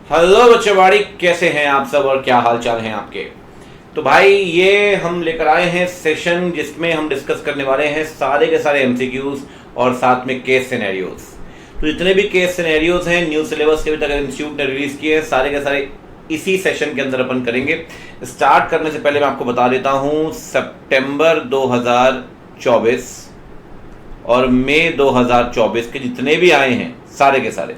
Hello बच्चोवाड़ी, कैसे हैं आप सब और क्या हाल चाल हैं आपके। तो भाई ये हम लेकर आए हैं सेशन जिसमें हम डिस्कस करने वाले हैं सारे के सारे एमसीक्यूज और साथ में केस सिनेरियोज। तो जितने भी केस सिनेरियोज हैं न्यू सिलेबस के अभी तक इंस्टीट्यूट ने रिलीज किए हैं सारे के सारे इसी सेशन के अंदर अपन करेंगे। स्टार्ट करने से पहले मैं आपको बता देता हूँ सितंबर 2024 और मई 2024 के जितने भी आए हैं सारे के सारे,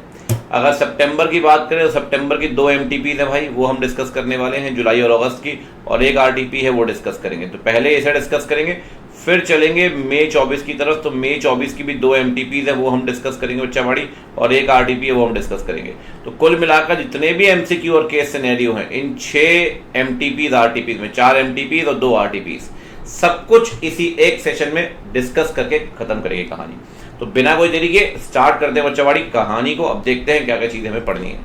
अगर सितंबर की बात करें तो सितंबर की 2 एमटीपी है भाई, वो हम डिस्कस करने वाले हैं जुलाई और अगस्त की, और एक आरटीपी है वो डिस्कस करेंगे। तो पहले इसे डिस्कस करेंगे, फिर चलेंगे मई 24 की तरफ। तो मई 24 की भी 2 एमटीपी है वो हम डिस्कस करेंगे बच्चावाड़ी, और एक आरटीपी है वो हम डिस्कस करेंगे। तो कुल मिलाकर जितने भी एमसीक्यू और केस सिनेरियो हैं इन 6 एमटीपी आरटीपी में, 4 एमटीपी और 2 आरटीपी, सब कुछ इसी एक सेशन में डिस्कस करके खत्म करेंगे कहानी। तो बिना कोई देरी के स्टार्ट करते हैं बच्चावाड़ी कहानी को। अब देखते हैं क्या क्या चीजें हमें पढ़नी है।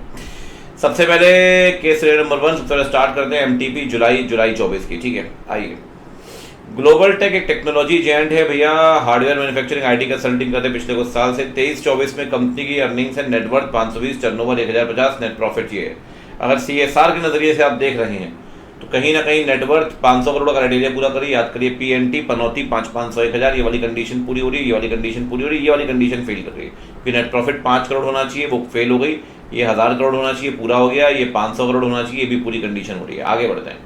सबसे पहले केस नंबर 1 सबसे पहले स्टार्ट करते हैं एमटीपी जुलाई 24 की। ठीक है, आइए। ग्लोबल टेक एक टेक्नोलॉजी जेंट है भैया, हार्डवेयर मैन्युफैक्चरिंग आईटी कंसल्टिंग करते पिछले कुछ साल से। 23-24 में कंपनी की अर्निंग्स है नेटवर्थ 520, टर्नओवर 1050, नेट प्रॉफिट ये है। अगर सीएसआर के नजरिए से आप देख रहे हैं तो कहीं ना कहीं नेटवर्थ 500 करोड़ का क्राइटेरिया पूरा करिए। याद करिए पीएनटी पनौती 500 1000, ये वाली कंडीशन पूरी हो रही है, ये वाली कंडीशन पूरी हो रही है, ये वाली कंडीशन फेल कर रही है। फिर नेट प्रॉफिट 5 करोड़ होना चाहिए, वो फेल हो गई। ये 1000 करोड़ होना चाहिए, पूरा हो गया। ये 500 करोड़ होना चाहिए, ये भी पूरी कंडीशन हो रही है। आगे बढ़ते हैं।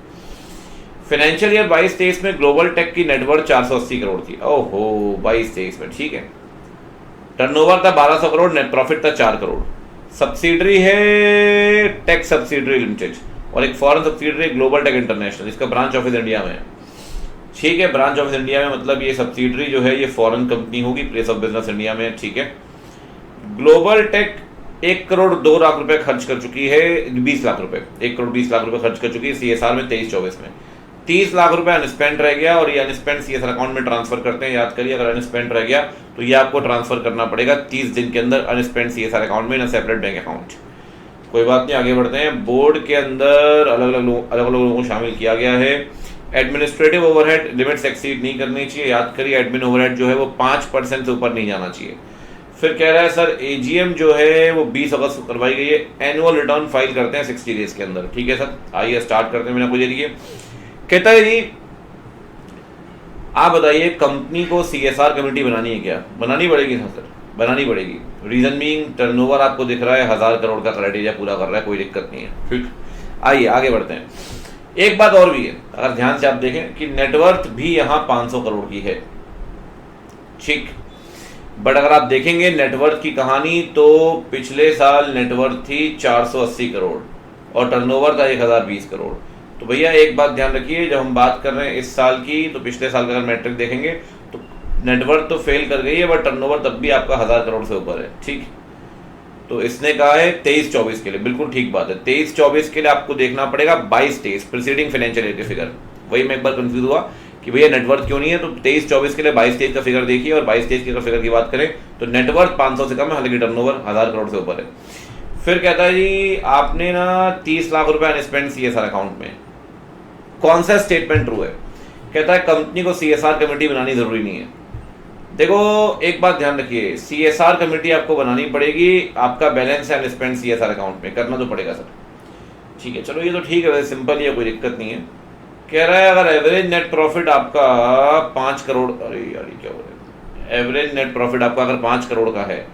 फाइनेंशियल ईयर 22-23 में ग्लोबल टेक की नेटवर्थ 480 करोड़ थी। ओहो, 22-23 में, ठीक है। टर्नओवर था 1200 करोड़, नेट प्रॉफिट था 4 करोड़। सब्सिडरी है टेक सब्सिडरी लिमिटेड और एक foreign subsidiary global tech international, इसका ब्रांच ऑफिस इंडिया में है। ठीक है, ब्रांच ऑफिस इंडिया में मतलब ये सब्सिडरी जो है ये फॉरेन कंपनी होगी, प्लेस ऑफ बिजनेस इंडिया में। ठीक है। ग्लोबल टेक 1 करोड़ 2 लाख रुपए खर्च कर चुकी है, 20 लाख रुपए, 1 करोड़ 20 लाख रुपए खर्च कर चुकी है सीएसआर में 23-24 में। 30 लाख रुपए अनस्पेंड रह गया और ये अनस्पेंड सीएसआर अकाउंट में ट्रांसफर करते हैं। याद करिए, अगर अनस्पेंड रह गया तो ये आपको ट्रांसफर करना पड़ेगा 30 दिन के अंदर अनस्पेंड सीएसआर अकाउंट में, ना सेपरेट बैंक अकाउंट। कोई बात नहीं, आगे बढ़ते हैं। बोर्ड के अंदर अलग अलग लोगों को शामिल किया गया है। एडमिनिस्ट्रेटिव ओवरहेड लिमिट्स एक्सीड नहीं करनी चाहिए। याद करिए एडमिन ओवरहेड जो है वो 5% से ऊपर नहीं जाना चाहिए। फिर कह रहा है सर एजीएम जो है वो 20 अगस्त को करवाई गई है, एनुअल रिटर्न फाइल करते हैं 60 डेज के अंदर। ठीक है सर, आइए स्टार्ट करते हैं बिना कोई देरी के। कहता है जी आप बताइए कंपनी को सीएसआर कमेटी बनानी है क्या? बनानी पड़ेगी ना सर, बनानी पड़ेगी। रीजन बीइंग टर्नओवर आपको दिख रहा है 1000 करोड़ का क्राइटेरिया पूरा कर रहा है, कोई दिक्कत नहीं है। ठीक, आइए आगे बढ़ते हैं। एक बात और भी है, अगर ध्यान से आप देखें कि नेटवर्थ भी यहाँ 500 करोड़ की है। ठीक, बट अगर आप देखेंगे नेटवर्थ की कहानी तो पिछले साल नेटवर्थ थी 480 करोड़ और टर्नओवर था 1020 करोड़। तो भैया एक बात ध्यान रखिए, जब हम बात कर रहे हैं इस साल की तो पिछले साल का अगर मैट्रिक देखेंगे तो नेटवर्थ तो फेल कर गई है बट टर्नओवर तब भी आपका 1000 करोड़ से ऊपर है। ठीक, तो इसने कहा है 23-24 के लिए, बिल्कुल ठीक बात है। 23-24 के लिए आपको देखना पड़ेगा 22-23 प्रीसीडिंग फाइनेंशियल ईयर के फिगर। वही मैं एक बार कंफ्यूज हुआ कि भैया नेटवर्थ क्यों नहीं है, तो 23-24 के लिए 22-23 का फिगर देखिए, और 22-23 के फिगर की बात करें तो नेटवर्थ 500 से कम है, हालांकि टर्नओवर 1000 करोड़ से ऊपर है। फिर कहता है जी आपने ना 30 लाख रुपए अनस्पेंड सीएसआर अकाउंट में। कौन सा स्टेटमेंट ट्रू है? कहता है कंपनी को सीएसआर कमेटी बनानी जरूरी नहीं है। देखो एक बात ध्यान रखिए, सीएसआर कमेटी आपको बनानी पड़ेगी, आपका बैलेंस है अनस्पेंड सीएसआर अकाउंट में, करना तो पड़ेगा सर। ठीक है, चलो ये तो ठीक है, वैसे सिंपल ही है, कोई दिक्कत नहीं है। कह रहा है अगर एवरेज नेट प्रॉफिट आपका 5 करोड़, अरे यार क्या हो रहा है, एवरेज नेट प्रॉफिट आपका अगर 5 करोड़ का है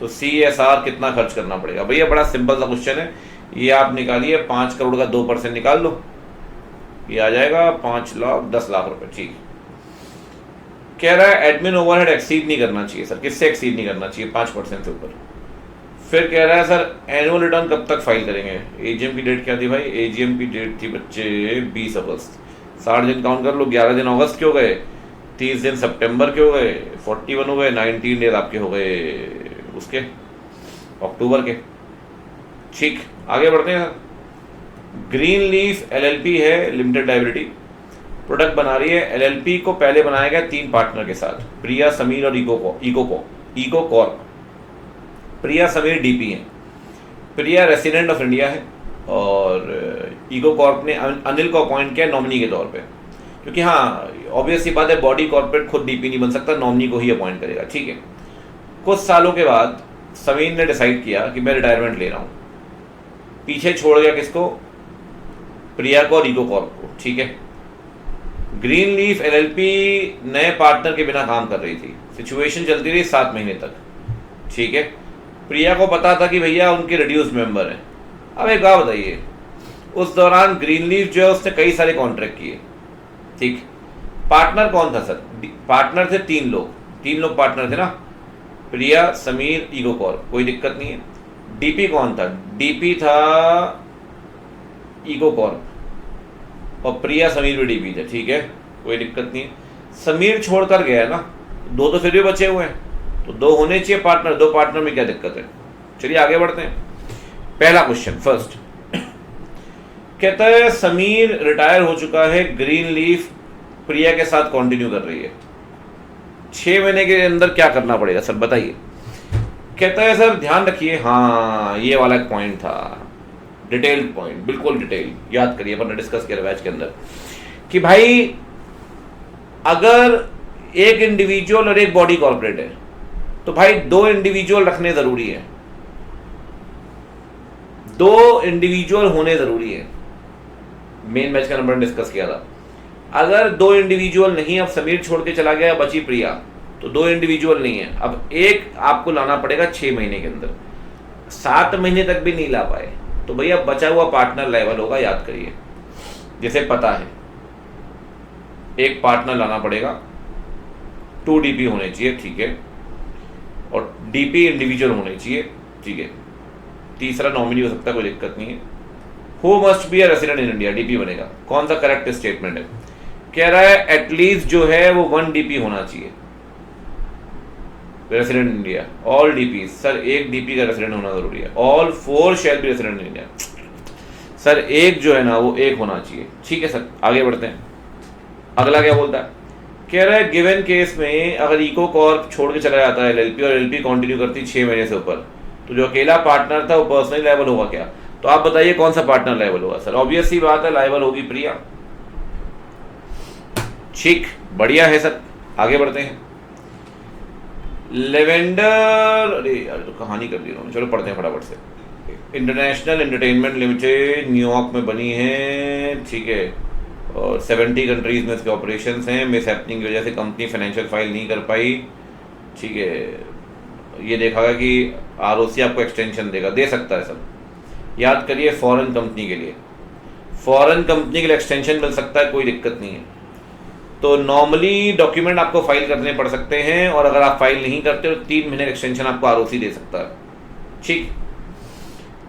तो सीएसआर कितना खर्च करना पड़ेगा? भैया बड़ा सिंपल सा क्वेश्चन है, ये आप निकालिए 5 करोड़ का 2% निकाल लो, ये आ जाएगा 5 लाख 10 लाख रुपए। ठीक, कह रहा है एडमिन ओवरहेड एक्सीड नहीं करना चाहिए सर। किससे एक्सीड नहीं करना चाहिए? 5% से ऊपर। फिर कह रहा है सर एनुअल रिटर्न कब तक फाइल करेंगे? एजीएम की डेट क्या थी भाई? एजीएम की डेट थी बच्चे 20 अगस्त। 60 दिन काउंट कर लो, 11 दिन अगस्त के हो गए, 30 दिन सितंबर के हो गए, 41 हो गए, 19 डेज आपके हो गए उसके अक्टूबर के। ठीक, आगे बढ़ते हैं। ग्रीन लीफ एलएलपी है लिमिटेड लाइबिलिटी, प्रोडक्ट बना रही है। एलएलपी को पहले बनाया गया 3 पार्टनर के साथ, प्रिया, समीर और इको कॉर्प। प्रिया समीर डीपी है, प्रिया रेसिडेंट ऑफ इंडिया है और इको कॉर्प ने अनिल को अपॉइंट किया नॉमिनी के तौर पे, क्योंकि हाँ ऑब्वियस सी बात है बॉडी कॉर्पोरेट खुद डीपी नहीं बन सकता, नॉमिनी को ही अपॉइंट करेगा। ठीक है, कुछ सालों के बाद समीर ने डिसाइड किया कि मैं रिटायरमेंट ले रहा हूँ। पीछे छोड़ गया किसको? प्रिया को और इको कॉर्प को, ठीक है। ग्रीन लीफ एलएलपी नए पार्टनर के बिना काम कर रही थी, सिचुएशन चलती रही 7 महीने तक, ठीक है। प्रिया को पता था कि भैया उनके रिड्यूस मेंबर हैं। अब एक बात बताइए, उस दौरान ग्रीन लीफ जो है उसने कई सारे कॉन्ट्रैक्ट किए, ठीक। पार्टनर कौन था सर? पार्टनर थे 3 लोग पार्टनर थे ना, प्रिया, समीर, इको कॉर्प, कोई दिक्कत नहीं है। डीपी कौन था? डीपी था इको कॉर्प और प्रिया समीर भी डीपी थे, ठीक है, कोई दिक्कत नहीं है। समीर छोड़कर गया है ना, 2 तो फिर भी बचे हुए हैं, तो 2 होने चाहिए पार्टनर, 2 पार्टनर में क्या दिक्कत है? चलिए आगे बढ़ते हैं। पहला क्वेश्चन फर्स्ट, कहता है समीर रिटायर हो चुका है, ग्रीन लीफ प्रिया के साथ कंटिन्यू कर रही है, 6 महीने के अंदर क्या करना पड़ेगा सर बताइए? कहता है सर ध्यान रखिए, हाँ ये वाला एक पॉइंट था, डिटेल्ड पॉइंट, बिल्कुल डिटेल, याद करिए अपन ने डिस्कस किया बैच के अंदर कि भाई अगर एक इंडिविजुअल और एक बॉडी कॉर्पोरेट है तो भाई 2 इंडिविजुअल रखने जरूरी है, 2 इंडिविजुअल होने जरूरी है। मेन मैच का नंबर डिस्कस किया था, अगर 2 इंडिविजुअल नहीं, अब समीर छोड़ के चला गया, बची प्रिया, तो 2 इंडिविजुअल नहीं है, अब एक आपको लाना पड़ेगा 6 महीने के अंदर। 7 महीने तक भी नहीं ला पाए तो भैया बचा हुआ पार्टनर लेवल होगा, याद करिए। जैसे पता है एक पार्टनर लाना पड़ेगा, 2 डीपी होने चाहिए, ठीक है, और डीपी इंडिविजुअल होने चाहिए, ठीक है। तीसरा नॉमिनी हो सकता है, कोई दिक्कत नहीं है। Who must be a resident in India, DP बनेगा। कौन सा करेक्ट स्टेटमेंट है? कह रहा है एटलीस्ट जो है वो 1 डीपी होना चाहिए, resident in India. All DP, sir एक डीपी का रेसिडेंट होना जरूरी है। All 4 shall be resident in India, sir एक जो है ना वो एक होना चाहिए, ठीक है सर। आगे बढ़ते हैं, अगला क्या बोलता है? कह रहा है गिवन केस में अगर इको कॉर्प छोड़ के चला जाता है एलएलपी और एलएलपी कंटिन्यू करती 6 महीने से ऊपर, तो जो अकेला पार्टनर था वो पर्सनली लायबल होगा क्या? तो आप बताइए कौन सा पार्टनर लायबल होगा सर? ऑब्वियस सी बात है, लायबल होगी प्रिया, ठीक, बढ़िया है सर। आगे बढ़ते हैं। लेवेंडर, अरे यार तो कहानी कर दी उन्होंने, चलो पढ़ते हैं फटाफट से। इंटरनेशनल एंटरटेनमेंट लिमिटेड न्यूयॉर्क में बनी है, ठीक है, और 70 कंट्रीज में इसके ऑपरेशंस हैं। मिस हैपनिंग की वजह से कंपनी फाइनेंशियल फाइल नहीं कर पाई, ठीक है। ये देखा गया कि आरओसी आपको एक्सटेंशन देगा, दे सकता है सब, याद करिए। फॉरेन कंपनी के लिए, फॉरेन कंपनी के लिए एक्सटेंशन मिल सकता है, कोई दिक्कत नहीं है। तो नॉर्मली डॉक्यूमेंट आपको फाइल करने पड़ सकते हैं, और अगर आप फाइल नहीं करते तो 3 महीने का एक्सटेंशन आपको आरओसी दे सकता है, ठीक।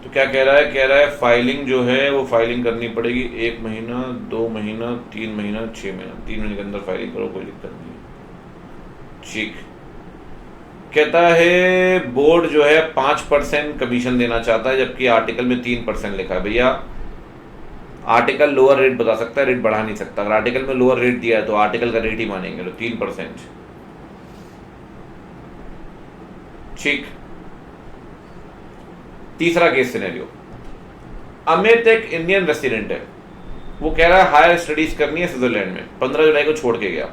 तो क्या कह रहा है? कह रहा है फाइलिंग जो है वो फाइलिंग करनी पड़ेगी 1 महीना, 2 महीना, 3 महीना, 6 महीना, 3 महीने के अंदर फाइलिंग करो, कोई दिक्कत नहीं, ठीक। कहता है बोर्ड जो है 5% कमीशन देना चाहता है, जबकि आर्टिकल में 3% लिखा है। भैया आर्टिकल लोअर रेट बता सकता है, रेट बढ़ा नहीं सकता। अगर आर्टिकल में लोअर रेट दिया है तो आर्टिकल का रेट ही मानेंगे, तो 3%, ठीक। तीसरा केस सिनेरियो, अमित एक इंडियन रेसिडेंट है, वो कह रहा है हायर स्टडीज करनी है स्विट्जरलैंड में, 15 जुलाई को छोड़ के गया।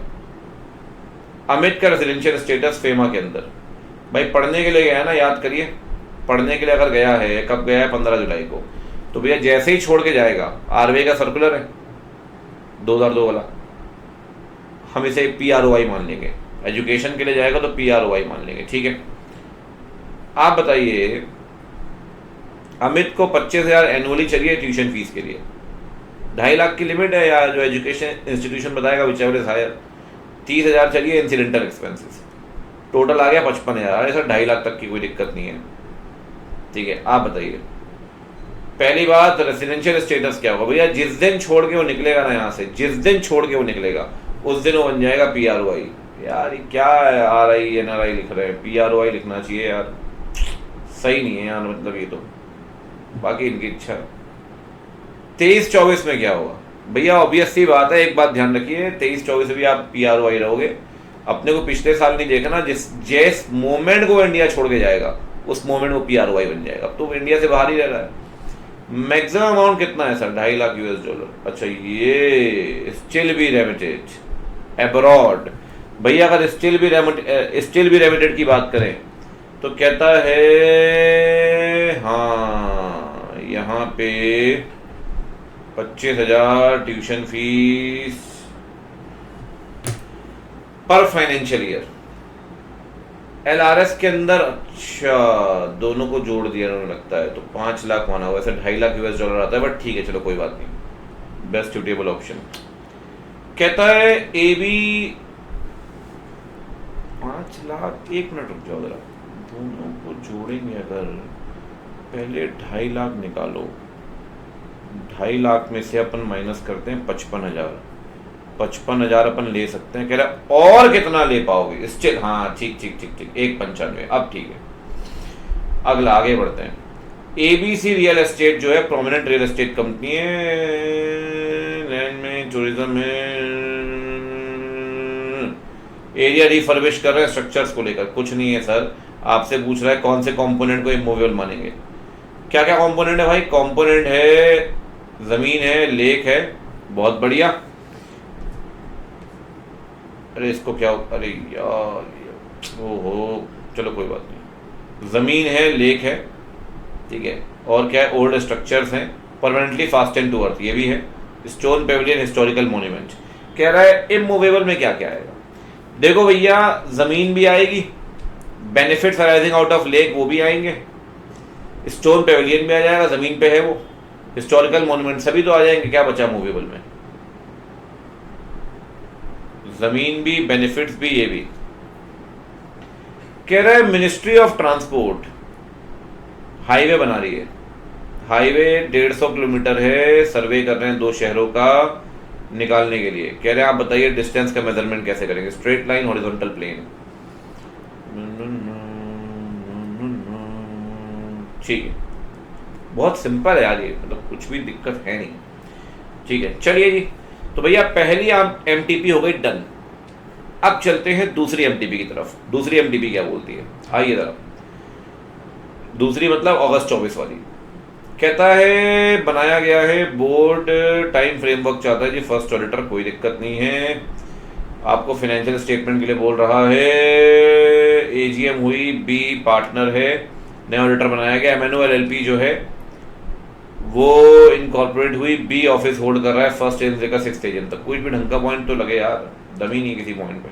अमित का रेसिडेंशियल स्टेटस फेमा के अंदर, भाई पढ़ने के लिए गया है ना, याद करिए, पढ़ने के लिए अगर गया है, कब गया है? 15 जुलाई को। तो भैया जैसे ही छोड़ के जाएगा, आरबीआई का सर्कुलर है 2002 वाला, हम इसे PROI मान लेंगे। एजुकेशन के लिए जाएगा तो PROI मान लेंगे, ठीक है। आप बताइए अमित को 25,000 एनुअली चाहिए ट्यूशन फीस के लिए, 2.5 लाख की लिमिट है, या जो एजुकेशन इंस्टीट्यूशन बताएगा विचएवर इज हायर, 30,000 चाहिए इंसिडेंटल एक्सपेंसेस, टोटल आ गया 55,000। सर 2.5 लाख तक की कोई दिक्कत नहीं है, ठीक है। आप बताइए पहली बात रेसिडेंशियल स्टेटस क्या होगा? भैया जिस दिन छोड़ के वो निकलेगा ना यहाँ से, जिस दिन छोड़ के वो निकलेगा उस दिन वो बन जाएगा PROI। यार ये क्या है, RI NRI लिख रहे हैं, PROI लिखना चाहिए यार, सही नहीं है यार, मतलब ये तो बाकी इनकी इच्छा। 23-24 में क्या होगा? भैया ऑब्वियस सी बात है, एक बात ध्यान रखिए, 23-24 में भी आप PROI रहोगे। अपने को पिछले साल नहीं देखा ना, जिस मोमेंट को इंडिया छोड़ के जाएगा उस मोमेंट वो PROI बन जाएगा। अब तो इंडिया से बाहर ही रह रहा है। मैक्सिमम अमाउंट कितना है सर? $2.5 लाख US। अच्छा, ये स्टिल बी रेमिटेड अब्रॉड। भैया अगर स्टिल बी रेमिटेड की बात करें तो कहता है हाँ यहाँ पे 25,000 ट्यूशन फीस पर फाइनेंशियल ईयर। LRS के अंदर अच्छा दोनों को जोड़ दिया उन्होंने लगता है, तो 5 लाख माना हुआ, वैसे 2.5 लाख US डॉलर आता है, बट ठीक है चलो कोई बात नहीं, बेस्ट सुटेबल ऑप्शन। कहता है AB 5 लाख, 1 मिनट रुक जाओ जरा, दोनों को जोड़ेंगे अगर, पहले 2.5 लाख निकालो, 2.5 लाख में से अपन माइनस करते हैं 55,000, 55,000 अपन ले सकते हैं। कह रहा और कितना ले पाओगे स्टिल, हाँ ठीक ठीक ठीक ठीक, 195, अब ठीक है। अगला आगे बढ़ते हैं। ABC रियल एस्टेट जो है प्रोमिनेंट रियल एस्टेट कंपनी है, लैंड में टूरिज्म में, एरिया रिफर्बिश कर रहे हैं स्ट्रक्चर्स को लेकर, कुछ नहीं है सर, आपसे पूछ रहा है कौन से कंपोनेंट को इमूवेबल मानेंगे। क्या क्या कंपोनेंट है भाई? कंपोनेंट है जमीन है, लेक है, बहुत बढ़िया। अरे इसको क्या, अरे यार ओहो, चलो कोई बात नहीं, जमीन है, लेक है, ठीक है, और क्या है, ओल्ड स्ट्रक्चर्स हैं, परमानेंटली फास्टेन टू अर्थ, ये भी है, स्टोन पेविलियन, हिस्टोरिकल मॉन्यूमेंट। कह रहा है इमूवेबल में क्या क्या आएगा। देखो भैया, जमीन भी आएगी, benefits arising out of lake वो भी आएंगे, स्टोन पेविलियन भी आ जाएगा, जमीन पे है वो, हिस्टोरिकल मॉन्यूमेंट सभी तो आ जाएंगे। क्या बचा मूवेबल में? जमीन भी, बेनिफिट्स भी, ये भी। कह रहा है मिनिस्ट्री ऑफ ट्रांसपोर्ट हाईवे बना रही है, हाईवे 150 किलोमीटर है, सर्वे कर रहे हैं 2 शहरों का निकालने के लिए। कह रहे हैं आप बताइए डिस्टेंस का मेजरमेंट कैसे करेंगे, स्ट्रेट लाइन, हॉरिजॉन्टल प्लेन। ठीक है, बहुत सिंपल है यार ये, मतलब कुछ भी दिक्कत है नहीं। ठीक है चलिए जी, तो भैया पहली आप MTP हो गई डन। अब चलते हैं दूसरी MTP की तरफ। दूसरी MTP क्या बोलती है, आइए जरा। दूसरी मतलब अगस्त 24 वाली। कहता है बनाया गया है, बोर्ड टाइम फ्रेमवर्क चाहता है जी, फर्स्ट ऑडिटर, कोई दिक्कत नहीं है। आपको फाइनेंशियल स्टेटमेंट के लिए बोल रहा है, AGM हुई, B पार्टनर है, नया ऑडिटर बनाया गया, MNO LLP जो है वो इनकॉर्पोरेट हुई, B ऑफिस होल्ड कर रहा है 1st एजेंट से 6th एजेंट तक। कोई भी ढंग का पॉइंट तो लगे यार, दम ही नहीं किसी पॉइंट पे।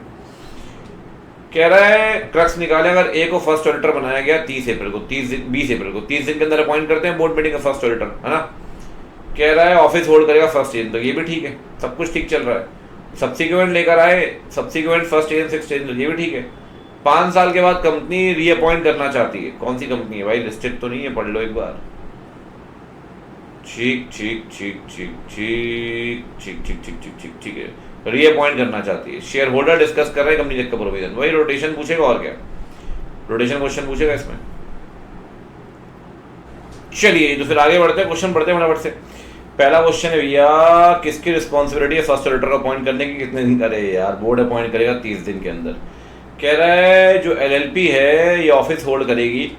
कह रहा है क्रक्स निकाले, अगर A को फर्स्ट ऑडिटर बनाया गया 30 अप्रैल को, 20 अप्रैल को, 30 दिन के अंदर अपॉइंट करते हैं बोर्ड मीटिंग का फर्स्ट ऑडिटर, है ना। कह रहा है ऑफिस होल्ड करेगा 1st एजेंट तक, ये भी ठीक है, सब कुछ ठीक चल रहा है। सब्सिक्वेंट लेकर आए, subsequent 1st agent 6th agent, ये भी ठीक है। 5 साल के बाद कंपनी रीअपॉइंट करना चाहती है, कौन सी कंपनी है भाई, लिस्टेड तो नहीं है, पढ़ लो एक बार। ठीक ठीक ठीक ठीक ठीक ठीक ठीक ठीक ठीक ठीक ठीक है, रीअपॉइंट करना चाहती है, शेयर होल्डर डिस्कस कर रहे हैं कंपनी का प्रोविजन। वही रोटेशन पूछेगा और क्या, रोटेशन क्वेश्चन पूछेगा इसमें। चलिए तो फिर आगे बढ़ते हैं, क्वेश्चन पढ़ते हैं फटाफट से। पहला क्वेश्चन है भैया, किसकी रिस्पॉन्सिबिलिटी है फर्स्ट ऑडिटर को अपॉइंट करने की, कितने दिन करे यार, बोर्ड अपॉइंट करेगा 30 दिन के अंदर। कह रहा है जो LLP है ये ऑफिस होल्ड करेगी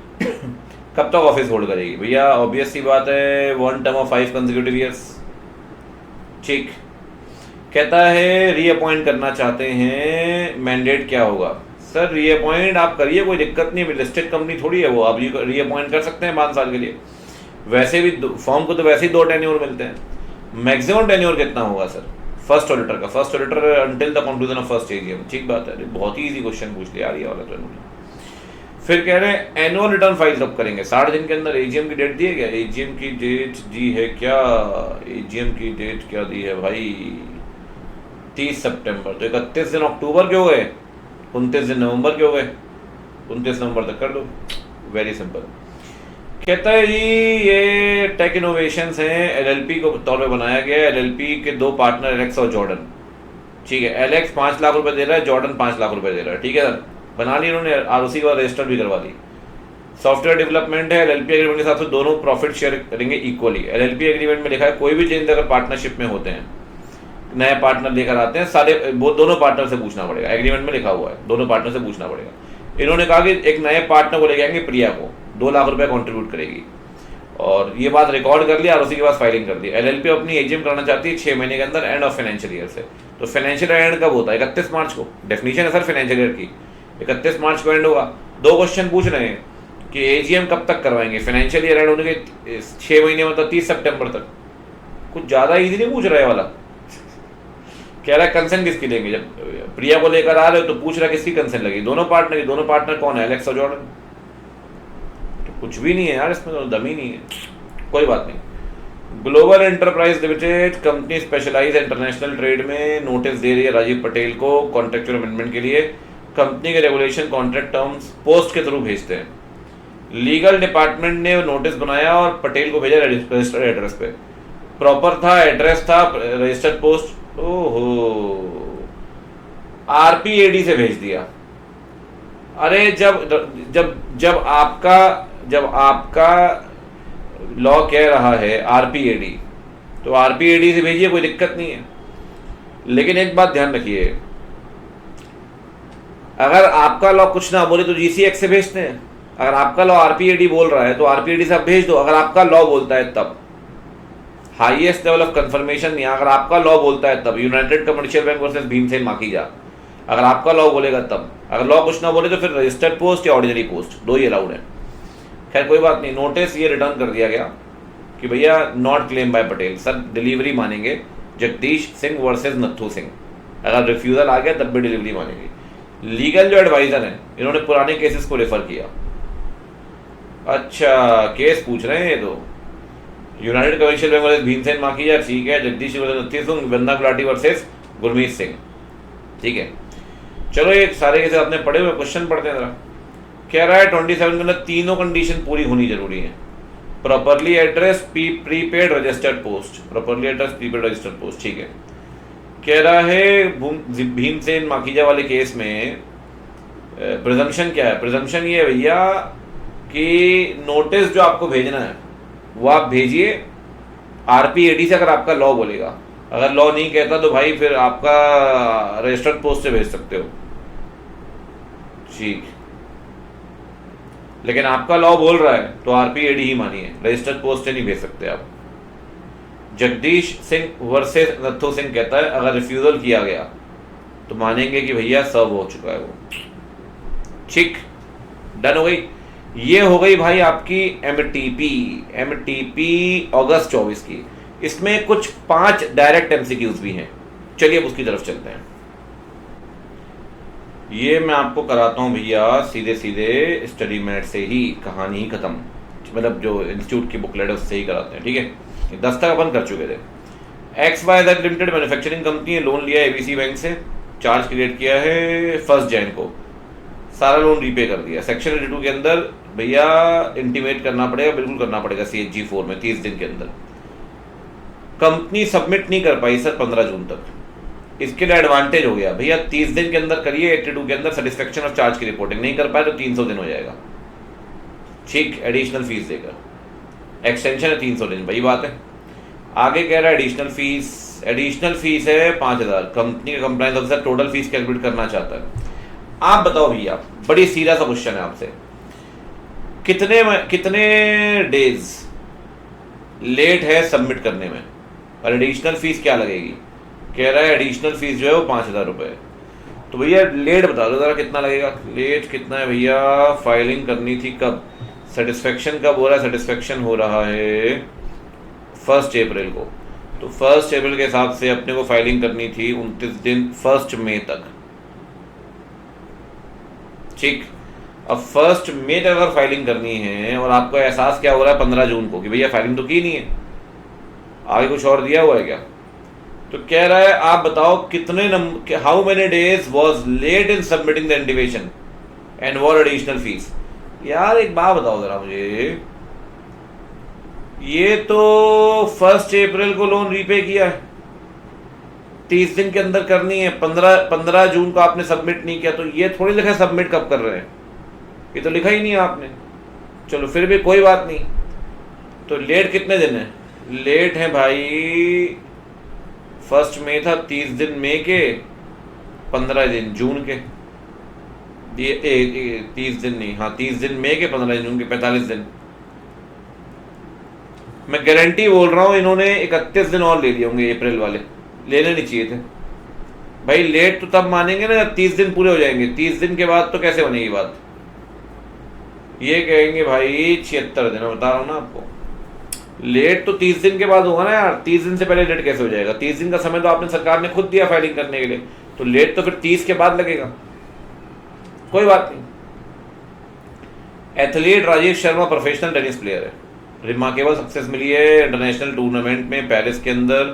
कब तक ऑफिस होल्ड करेगी भैया, ऑब्वियस सी बात है 1 टर्म ऑफ 5 कंसेक्यूटिव ईयर्स। ठीक, कहता है रीअपॉइंट करना चाहते हैं, मैंडेट क्या होगा। सर रीअपॉइंट आप करिए, कोई दिक्कत नहीं, लिस्टेड कंपनी थोड़ी है वो, आप रीअपॉइंट कर सकते हैं 5 साल के लिए। वैसे भी फॉर्म को तो वैसे ही 2 टेन्योर मिलते हैं। मैक्सिमम टेन्योर कितना होगा सर फर्स्ट ऑडिटर का, first auditor until the conclusion of first AGM। ठीक बात है, बहुत ही इजी क्वेश्चन पूछ लिया यार ये वाला तो इन्होंने। फिर कह रहे हैं एनुअल रिटर्न फाइल कब करेंगे, 60 दिन के अंदर। AGM की डेट दी है क्या, AGM की डेट दी है क्या, AGM की डेट क्या दी है भाई, 30 सितंबर, तो 31 दिन अक्टूबर के हो गए, 29 दिन नवंबर के हो गए, 29 नवंबर तक कर दो, वेरी सिंपल। कहता है जी ये टेक इनोवेशंस हैं, LLP को तौर पे बनाया गया है, LLP के 2 पार्टनर एलेक्स और जॉर्डन। ठीक है, एलेक्स 5 लाख रुपए दे रहा है, जॉर्डन 5 लाख रुपए दे रहा है। ठीक है, बना ली उन्होंने, और उसी के बाद रजिस्टर भी करवा दी। सॉफ्टवेयर डेवलपमेंट है, LLP एग्रीमेंट के हिसाब से दोनों प्रॉफिट शेयर करेंगे इक्वली। LLP एग्रीमेंट में लिखा है कोई भी चेंज अगर पार्टनरशिप में होते हैं, नए पार्टनर लेकर आते हैं, सारे वो दोनों पार्टनर से पूछना पड़ेगा, एग्रीमेंट में लिखा हुआ है दोनों पार्टनर से पूछना पड़ेगा। इन्होंने कहा कि एक नए पार्टनर को लेके आएंगे, प्रिया को 2 लाख रुपए कॉन्ट्रीब्यूट करेगी, और ये बात रिकॉर्ड कर लिया और उसी के बाद फाइलिंग कर दी। LLP अपनी AGM कराना चाहती है 6 महीने के अंदर, एंड ऑफ फाइनेंशियल ईयर से। तो फाइनेंशियल एंड कब होता है, 31 मार्च को। डेफिनेशन है सर फाइनेंशियल ईयर की, 31 मार्च को एंड होगा। 2 क्वेश्चन पूछ रहे हैं, कि एजीएम कब तक करवाएंगे, फाइनेंशियल ईयर एंड होने के 6 महीने मतलब 30 सितंबर तक। कुछ ज़्यादा इजी नहीं पूछ रहा है वाला। कह रहा है कंसेंट किसकी लेंगे, जब प्रिया को लेकर आ रहे हो तो पूछ रहा है किसकी कंसेंट लगी, दोनों पार्टनर की। दोनों पार्टनर कौन है, एलेक्स और जॉर्डन। तो कुछ भी नहीं है यार इसमें, तो दम ही नहीं है। कोई बात नहीं। Global enterprise limited company specialise international trade में नोटिस दे रही है राजीव पटेल को कॉन्ट्रेक्चुअल अमेंडमेंट के लिए। कंपनी के रेगुलेशन कॉन्ट्रैक्ट टर्म्स पोस्ट के थ्रू भेजते हैं। लीगल डिपार्टमेंट ने नोटिस बनाया और पटेल को भेजा रजिस्टर्ड एड्रेस पे। प्रॉपर था, एड्रेस था, रजिस्टर्ड पोस्ट। ओहो, आरपीएडी से भेज दिया। अरे जब आपका लॉ कह रहा है आरपीएडी, तो आरपीएडी से भेजिए, कोई दिक्कत नहीं है। लेकिन एक बात ध्यान रखिए, अगर आपका लॉ कुछ ना बोले तो जीसीएक्स से भेजते हैं। अगर आपका लॉ आरपीएडी बोल रहा है तो आरपीएडी से आप भेज दो। अगर आपका लॉ बोलता है तब हाईएस्ट लेवल ऑफ कंफर्मेशन नहीं, अगर आपका लॉ बोलता है तब। United commercial bank versus Bhimsen Makhija, अगर आपका लॉ बोलेगा तब। अगर लॉ कुछ ना बोले तो फिर रजिस्टर्ड पोस्ट या ऑर्डिनरी पोस्ट, दो ही अलाउड है। खैर कोई बात नहीं, नोटिस ये रिटर्न कर दिया गया कि भैया not claim bye Patel, sir delivery मानेंगे जगदीश सिंह वर्सेस नत्थू सिंह। अगर रिफ्यूजल आ गया तब भी डिलीवरी मानेंगे। लीगल जो एडवाइजर हैं इन्होंने पुराने केसेस को रेफर किया। अच्छा, केस पूछ रहे हैं ये तो। United commercial bank versus Bhimsen Makhija, ठीक है। जगदीश वर्सेस नत्थू सिंह, बंदा गुलाटी वर्सेस गुरमीत सिंह, ठीक है। चलो ये सारे केसेस आपने पढ़े हुए, क्वेश्चन पढ़ते हैं जरा। कह रहा है 27 के अंदर तीनों कंडीशन पूरी होनी जरूरी है। Properly address, prepaid registered post. Properly address, prepaid registered post, ठीक है। कह रहा है भीमसेन माखीजा वाले केस में प्रिजम्पशन क्या है। प्रिजम्पशन ये है भैया कि नोटिस जो आपको भेजना है वो आप भेजिए आरपीएडी से, अगर आपका लॉ बोलेगा। अगर लॉ नहीं कहता तो भाई फिर आपका रजिस्टर्ड पोस्ट से भेज सकते हो, ठीक। लेकिन आपका लॉ बोल रहा है तो आरपीएडी ही मानिए, रजिस्टर्ड पोस्ट से नहीं भेज सकते आप। जगदीश सिंह वर्सेस नत्थू सिंह कहता है अगर रिफ्यूजल किया गया तो मानेंगे कि भैया सर्व हो चुका है वो, ठीक। डन हो गई। ये हो गई भाई आपकी एमटीपी अगस्त 24 की। इसमें कुछ 5 डायरेक्ट एमसीक्यूज भी हैं। चलिए अब उसकी तरफ चलते हैं। ये मैं आपको कराता हूँ भैया सीधे सीधे स्टडी मैट से ही, कहानी ही खत्म। मतलब जो इंस्टीट्यूट की बुकलेट है उससे ही कराते हैं, ठीक है। 10 तक अपन कर चुके थे। XYZ लिमिटेड मैन्युफैक्चरिंग कंपनी है, लोन लिया है एबीसी बैंक से, चार्ज क्रिएट किया है 1 जनवरी को, सारा लोन रीपे कर दिया। सेक्शन 82 के अंदर भैया इंटीमेट करना पड़ेगा, बिल्कुल करना पड़ेगा CHG 4 में 30 दिन के अंदर। कंपनी सबमिट नहीं कर पाई सर 15 जून तक। इसके लिए एडवांटेज हो गया भैया 30 दिन के अंदर करिए, 82 के अंदर सेटिस्फेक्शन ऑफ चार्ज की रिपोर्टिंग नहीं कर पाए तो 300 दिन हो जाएगा, ठीक। एडिशनल फीस देकर एक्सटेंशन है 300 दिन, वही बात है। आगे कह रहा है एडिशनल फीस है 5000। कंपनी का compliance officer total fees calculate करना चाहता है। आप बताओ भैया, बड़ी सीधा सा क्वेश्चन है आपसे, कितने डेज लेट है सबमिट करने में और एडिशनल फीस क्या लगेगी। कह रहा है एडिशनल फीस जो है वो 5000 रुपये। तो भैया लेट बता दो ज़रा कितना लगेगा। लेट कितना है भैया, फाइलिंग करनी थी कब, सेटिस्फेक्शन कब हो रहा है। सेटिस्फेक्शन हो रहा है 1 अप्रैल को, तो 1 अप्रैल के हिसाब से अपने को फाइलिंग करनी थी 29 दिन, 1 मई तक, ठीक। अब 1 मई तक अगर फाइलिंग करनी है और आपको एहसास क्या हो रहा है 15 जून को कि भैया फाइलिंग तो की नहीं है, आगे कुछ और दिया हुआ है क्या। तो कह रहा है आप बताओ कितने how many days was late in submitting the intimation and war additional fees. यार एक बात बताओ जरा मुझे, ये तो 1 अप्रैल को लोन रीपे किया है, 30 दिन के अंदर करनी है, 15 जून को आपने सबमिट नहीं किया, तो ये थोड़ी लिखा है सबमिट कब कर रहे हैं, ये तो लिखा ही नहीं है आपने। चलो फिर भी कोई बात नहीं। तो लेट कितने दिन है, लेट है भाई 1 मई था, 30 दिन मई के, 15 दिन जून के, ये 30 दिन नहीं, हाँ 30 दिन मई के, 15 जून के, 45 दिन। मैं गारंटी बोल रहा हूँ इन्होंने 31 दिन और ले लिए होंगे, अप्रैल वाले लेने नहीं चाहिए थे भाई। लेट तो तब मानेंगे ना जब 30 दिन पूरे हो जाएंगे, 30 दिन के बाद तो कैसे बनेगी बात। ये कहेंगे भाई 76 दिन, मैं बता रहा हूँ ना आपको। लेट तो 30 दिन के बाद होगा ना यार, 30 दिन से पहले लेट कैसे हो जाएगा? 30 दिन का समय तो आपने सरकार ने खुद दिया फाइलिंग करने के लिए, तो लेट तो फिर 30 के बाद लगेगा। कोई बात नहीं। Athlete Rajiv Sharma professional tennis player है, रिमार्केबल सक्सेस मिली है इंटरनेशनल टूर्नामेंट में पेरिस के अंदर,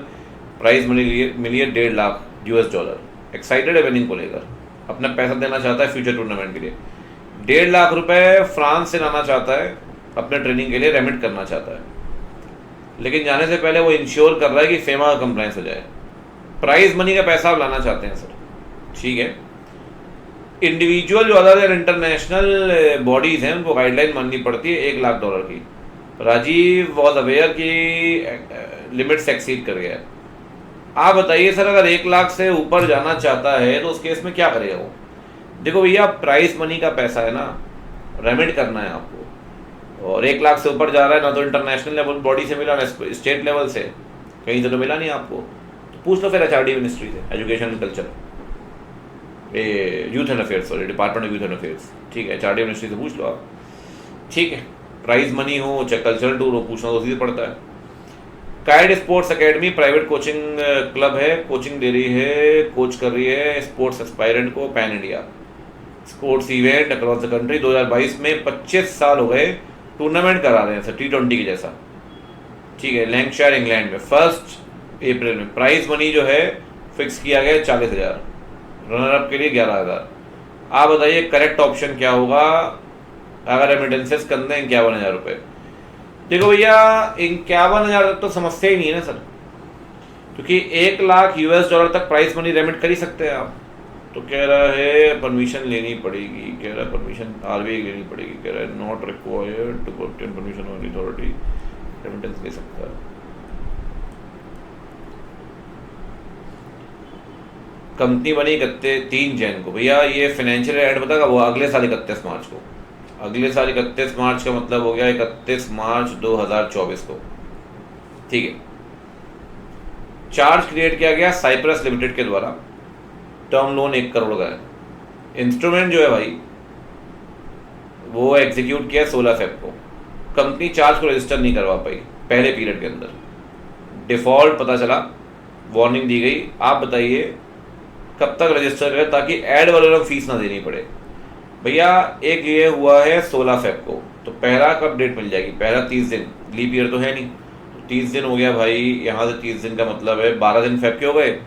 प्राइज मिली है 1.5 लाख $। एक्साइटेड है विनिंग को लेकर, अपना पैसा देना चाहता है फ्यूचर टूर्नामेंट के लिए। 1.5 लाख रुपए फ्रांस से लाना चाहता है, अपने ट्रेनिंग के लिए रेमिट करना चाहता है, लेकिन जाने से पहले वो इंश्योर कर रहा है कि फेमा का कंप्लायंस हो जाए। प्राइज मनी का पैसा आप लाना चाहते हैं सर, ठीक है। इंडिविजुअल जो अदर इंटरनेशनल बॉडीज हैं उनको गाइडलाइन माननी पड़ती है $1 लाख की। राजीव वॉज अवेयर की लिमिट से एक्सीड कर गया है। आप बताइए सर, अगर 1 लाख से ऊपर जाना चाहता है तो उस केस में क्या करेगा वो? देखो भैया, प्राइज मनी का पैसा है ना, रेमिट करना है आपको, और 1 लाख से ऊपर जा रहा है ना तो इंटरनेशनल लेवल बॉडी से मिला ना स्टेट लेवल से, कहीं से तो मिला नहीं आपको, तो पूछ लो फिर HRD मिनिस्ट्री से, education and culture, youth and affairs, sorry department of youth and affairs, ठीक है, HRD मिनिस्ट्री से पूछ लो आप, ठीक है। प्राइज मनी हो चाहे कल्चरल टूर हो, पूछना तो उसी से पड़ता है। काइड sports academy private coaching club है, कोचिंग दे रही है, कोच कर रही है स्पोर्ट्स एस्पायरेंट को pan India sports event across the country. 2022 में 25 साल हो गए टूर्नामेंट करा रहे हैं सर, T20 की जैसा, ठीक है, लैंकशायर इंग्लैंड में 1 अप्रैल में। प्राइज मनी जो है फिक्स किया गया 40,000, रनर अप के लिए 11,000। आप बताइए करेक्ट ऑप्शन क्या होगा अगर रेमिटेंसेस करते हैं 51,000 रुपये? देखो भैया, 51,000 तक तो समस्या ही नहीं है ना सर, क्योंकि $1 लाख तक प्राइस मनी रेमिट कर ही सकते हैं आप। तो कह रहा है परमिशन लेनी पड़ेगी, कह रहा है परमिशन RBI लेनी पड़ेगी, कह रहा है not required to obtain permission on authority, remittance ले सकता है। कंपनी बनी 3 जैन को, भैया ये फाइनेंशियल एड बताएगा वो अगले साल 31 मार्च को, अगले साल 31 मार्च का मतलब हो गया 31 मार्च 2024 को, ठीक है। चार्ज क्रिएट किया गया साइप्रस लिमिटेड के द्वारा, टर्म लोन 1 करोड़ का है। इंस्ट्रूमेंट जो है भाई वो एग्जीक्यूट किया 16 फेब को। कंपनी चार्ज को रजिस्टर नहीं करवा पाई पहले पीरियड के अंदर, डिफॉल्ट पता चला, वार्निंग दी गई। आप बताइए कब तक रजिस्टर करें ताकि एड वगैरह फीस ना देनी पड़े? भैया एक ये हुआ है 16 फेब को, तो पहला कब डेट मिल जाएगी? पहला 30 दिन, लीप ईयर तो है नहीं, तो 30 दिन हो गया भाई, यहाँ से 30 दिन का मतलब है 12 दिन फेब के हो गए,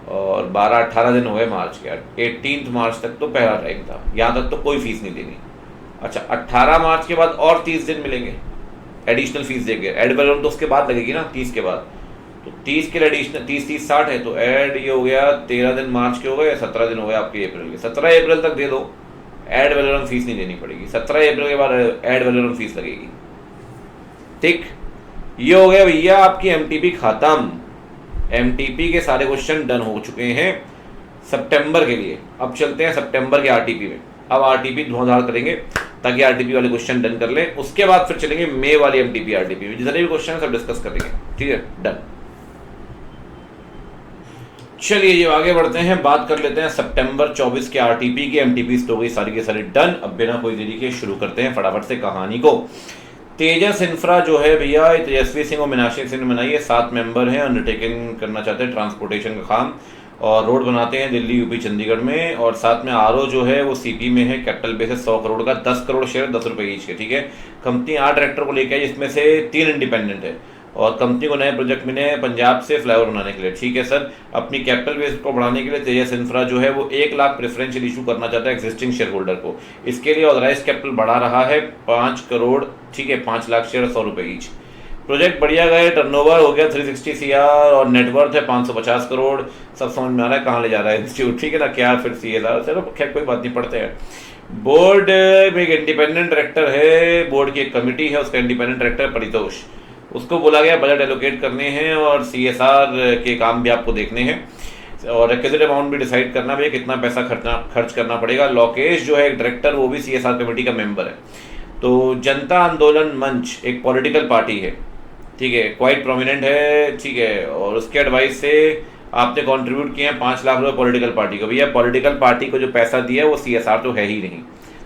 और 18 दिन हो गए मार्च के। 18 मार्च तक तो पहला टाइम था, यहाँ तक तो कोई फीस नहीं देनी। अच्छा, 18 मार्च के बाद और 30 दिन मिलेंगे एडिशनल फीस देंगे, एड वैल्यूम तो उसके बाद लगेगी ना, 30 के बाद, तो 30 के लिए एडिशनल 30 60 है, तो ऐड ये हो गया 13 दिन मार्च के हो गए, 17 दिन हो गए आपके अप्रैल के। 17 अप्रैल तक दे दो, एड वैल्यूम फीस नहीं देनी पड़ेगी। 17 अप्रैल के बाद एड वैल्यूम फीस लगेगी, ठीक। ये हो गया भैया आपकी MTP खत्म। MTP के सारे क्वेश्चन डन हो चुके हैं सितंबर के लिए। अब चलते हैं सितंबर के RTP में। अब RTP धुआंधार करेंगे ताकि RTP वाले क्वेश्चन डन कर लें, उसके बाद फिर चलेंगे मई वाली MTP RTP में, जितने भी क्वेश्चन सब डिस्कस करेंगे, ठीक है, डन। चलिए ये आगे बढ़ते हैं, बात कर लेते हैं सितंबर 24 के RTP की। MTP तो हो गई सारी के सारी डन। अब बिना कोई देरी के शुरू करते हैं फटाफट से कहानी को। तेजस इंफ्रा जो है भैया, तेजस्वी सिंह और मीनाक्षी सिंह ने बनाई है, 7 मेंबर हैं, अंडरटेकिंग करना चाहते हैं ट्रांसपोर्टेशन का काम, और रोड बनाते हैं दिल्ली यूपी चंडीगढ़ में, और साथ में RO जो है वो CP में है, कैपिटल बेस है 100 करोड़ का, 10 करोड़ शेयर, 10 रुपये ईच के, ठीक है। कंपनी 8 डायरेक्टर को लेकर आई, जिसमें से 3 इंडिपेंडेंट है, और कंपनी को नए प्रोजेक्ट मिले हैं पंजाब से फ्लाईओवर बनाने के लिए, ठीक है सर। अपनी कैपिटल बेस को बढ़ाने के लिए तेजस इंफ्रा जो है वो 1 लाख प्रेफरेंशियल इशू करना चाहता है एग्जिस्टिंग शेयर होल्डर को। इसके लिए ऑथराइज कैपिटल बढ़ा रहा है 5 करोड़, ठीक है, 5 लाख शेयर, 100 रुपये ईच। प्रोजेक्ट बढ़िया गए, टर्नओवर हो गया 360 CR और नेटवर्थ है 550 करोड़। सब समझ में आ रहा है कहाँ ले जा रहा है इंस्टीट्यूट, ठीक है ना, क्या फिर CSR, चलो खैर कोई बात नहीं, पढ़ते हैं। बोर्ड में एक इंडिपेंडेंट डायरेक्टर है, बोर्ड की एक कमेटी है, उसका इंडिपेंडेंट डायरेक्टर परितोष, उसको बोला गया बजट एलोकेट करने हैं और CSR के काम भी आपको देखने हैं, और रिक्विजिट अमाउंट भी डिसाइड करना भी, कितना पैसा खर्च करना पड़ेगा। लोकेश जो है एक डायरेक्टर, वो भी CSR कमेटी का मेंबर है। तो जनता आंदोलन मंच एक पॉलिटिकल पार्टी है, ठीक है, क्वाइट प्रोमिनेंट है, ठीक है, और उसके एडवाइस से आपने कंट्रीब्यूट किए हैं 5 लाख रुपए पॉलिटिकल पार्टी को। भैया पॉलिटिकल पार्टी को जो पैसा दिया है वो CSR तो है ही नहीं,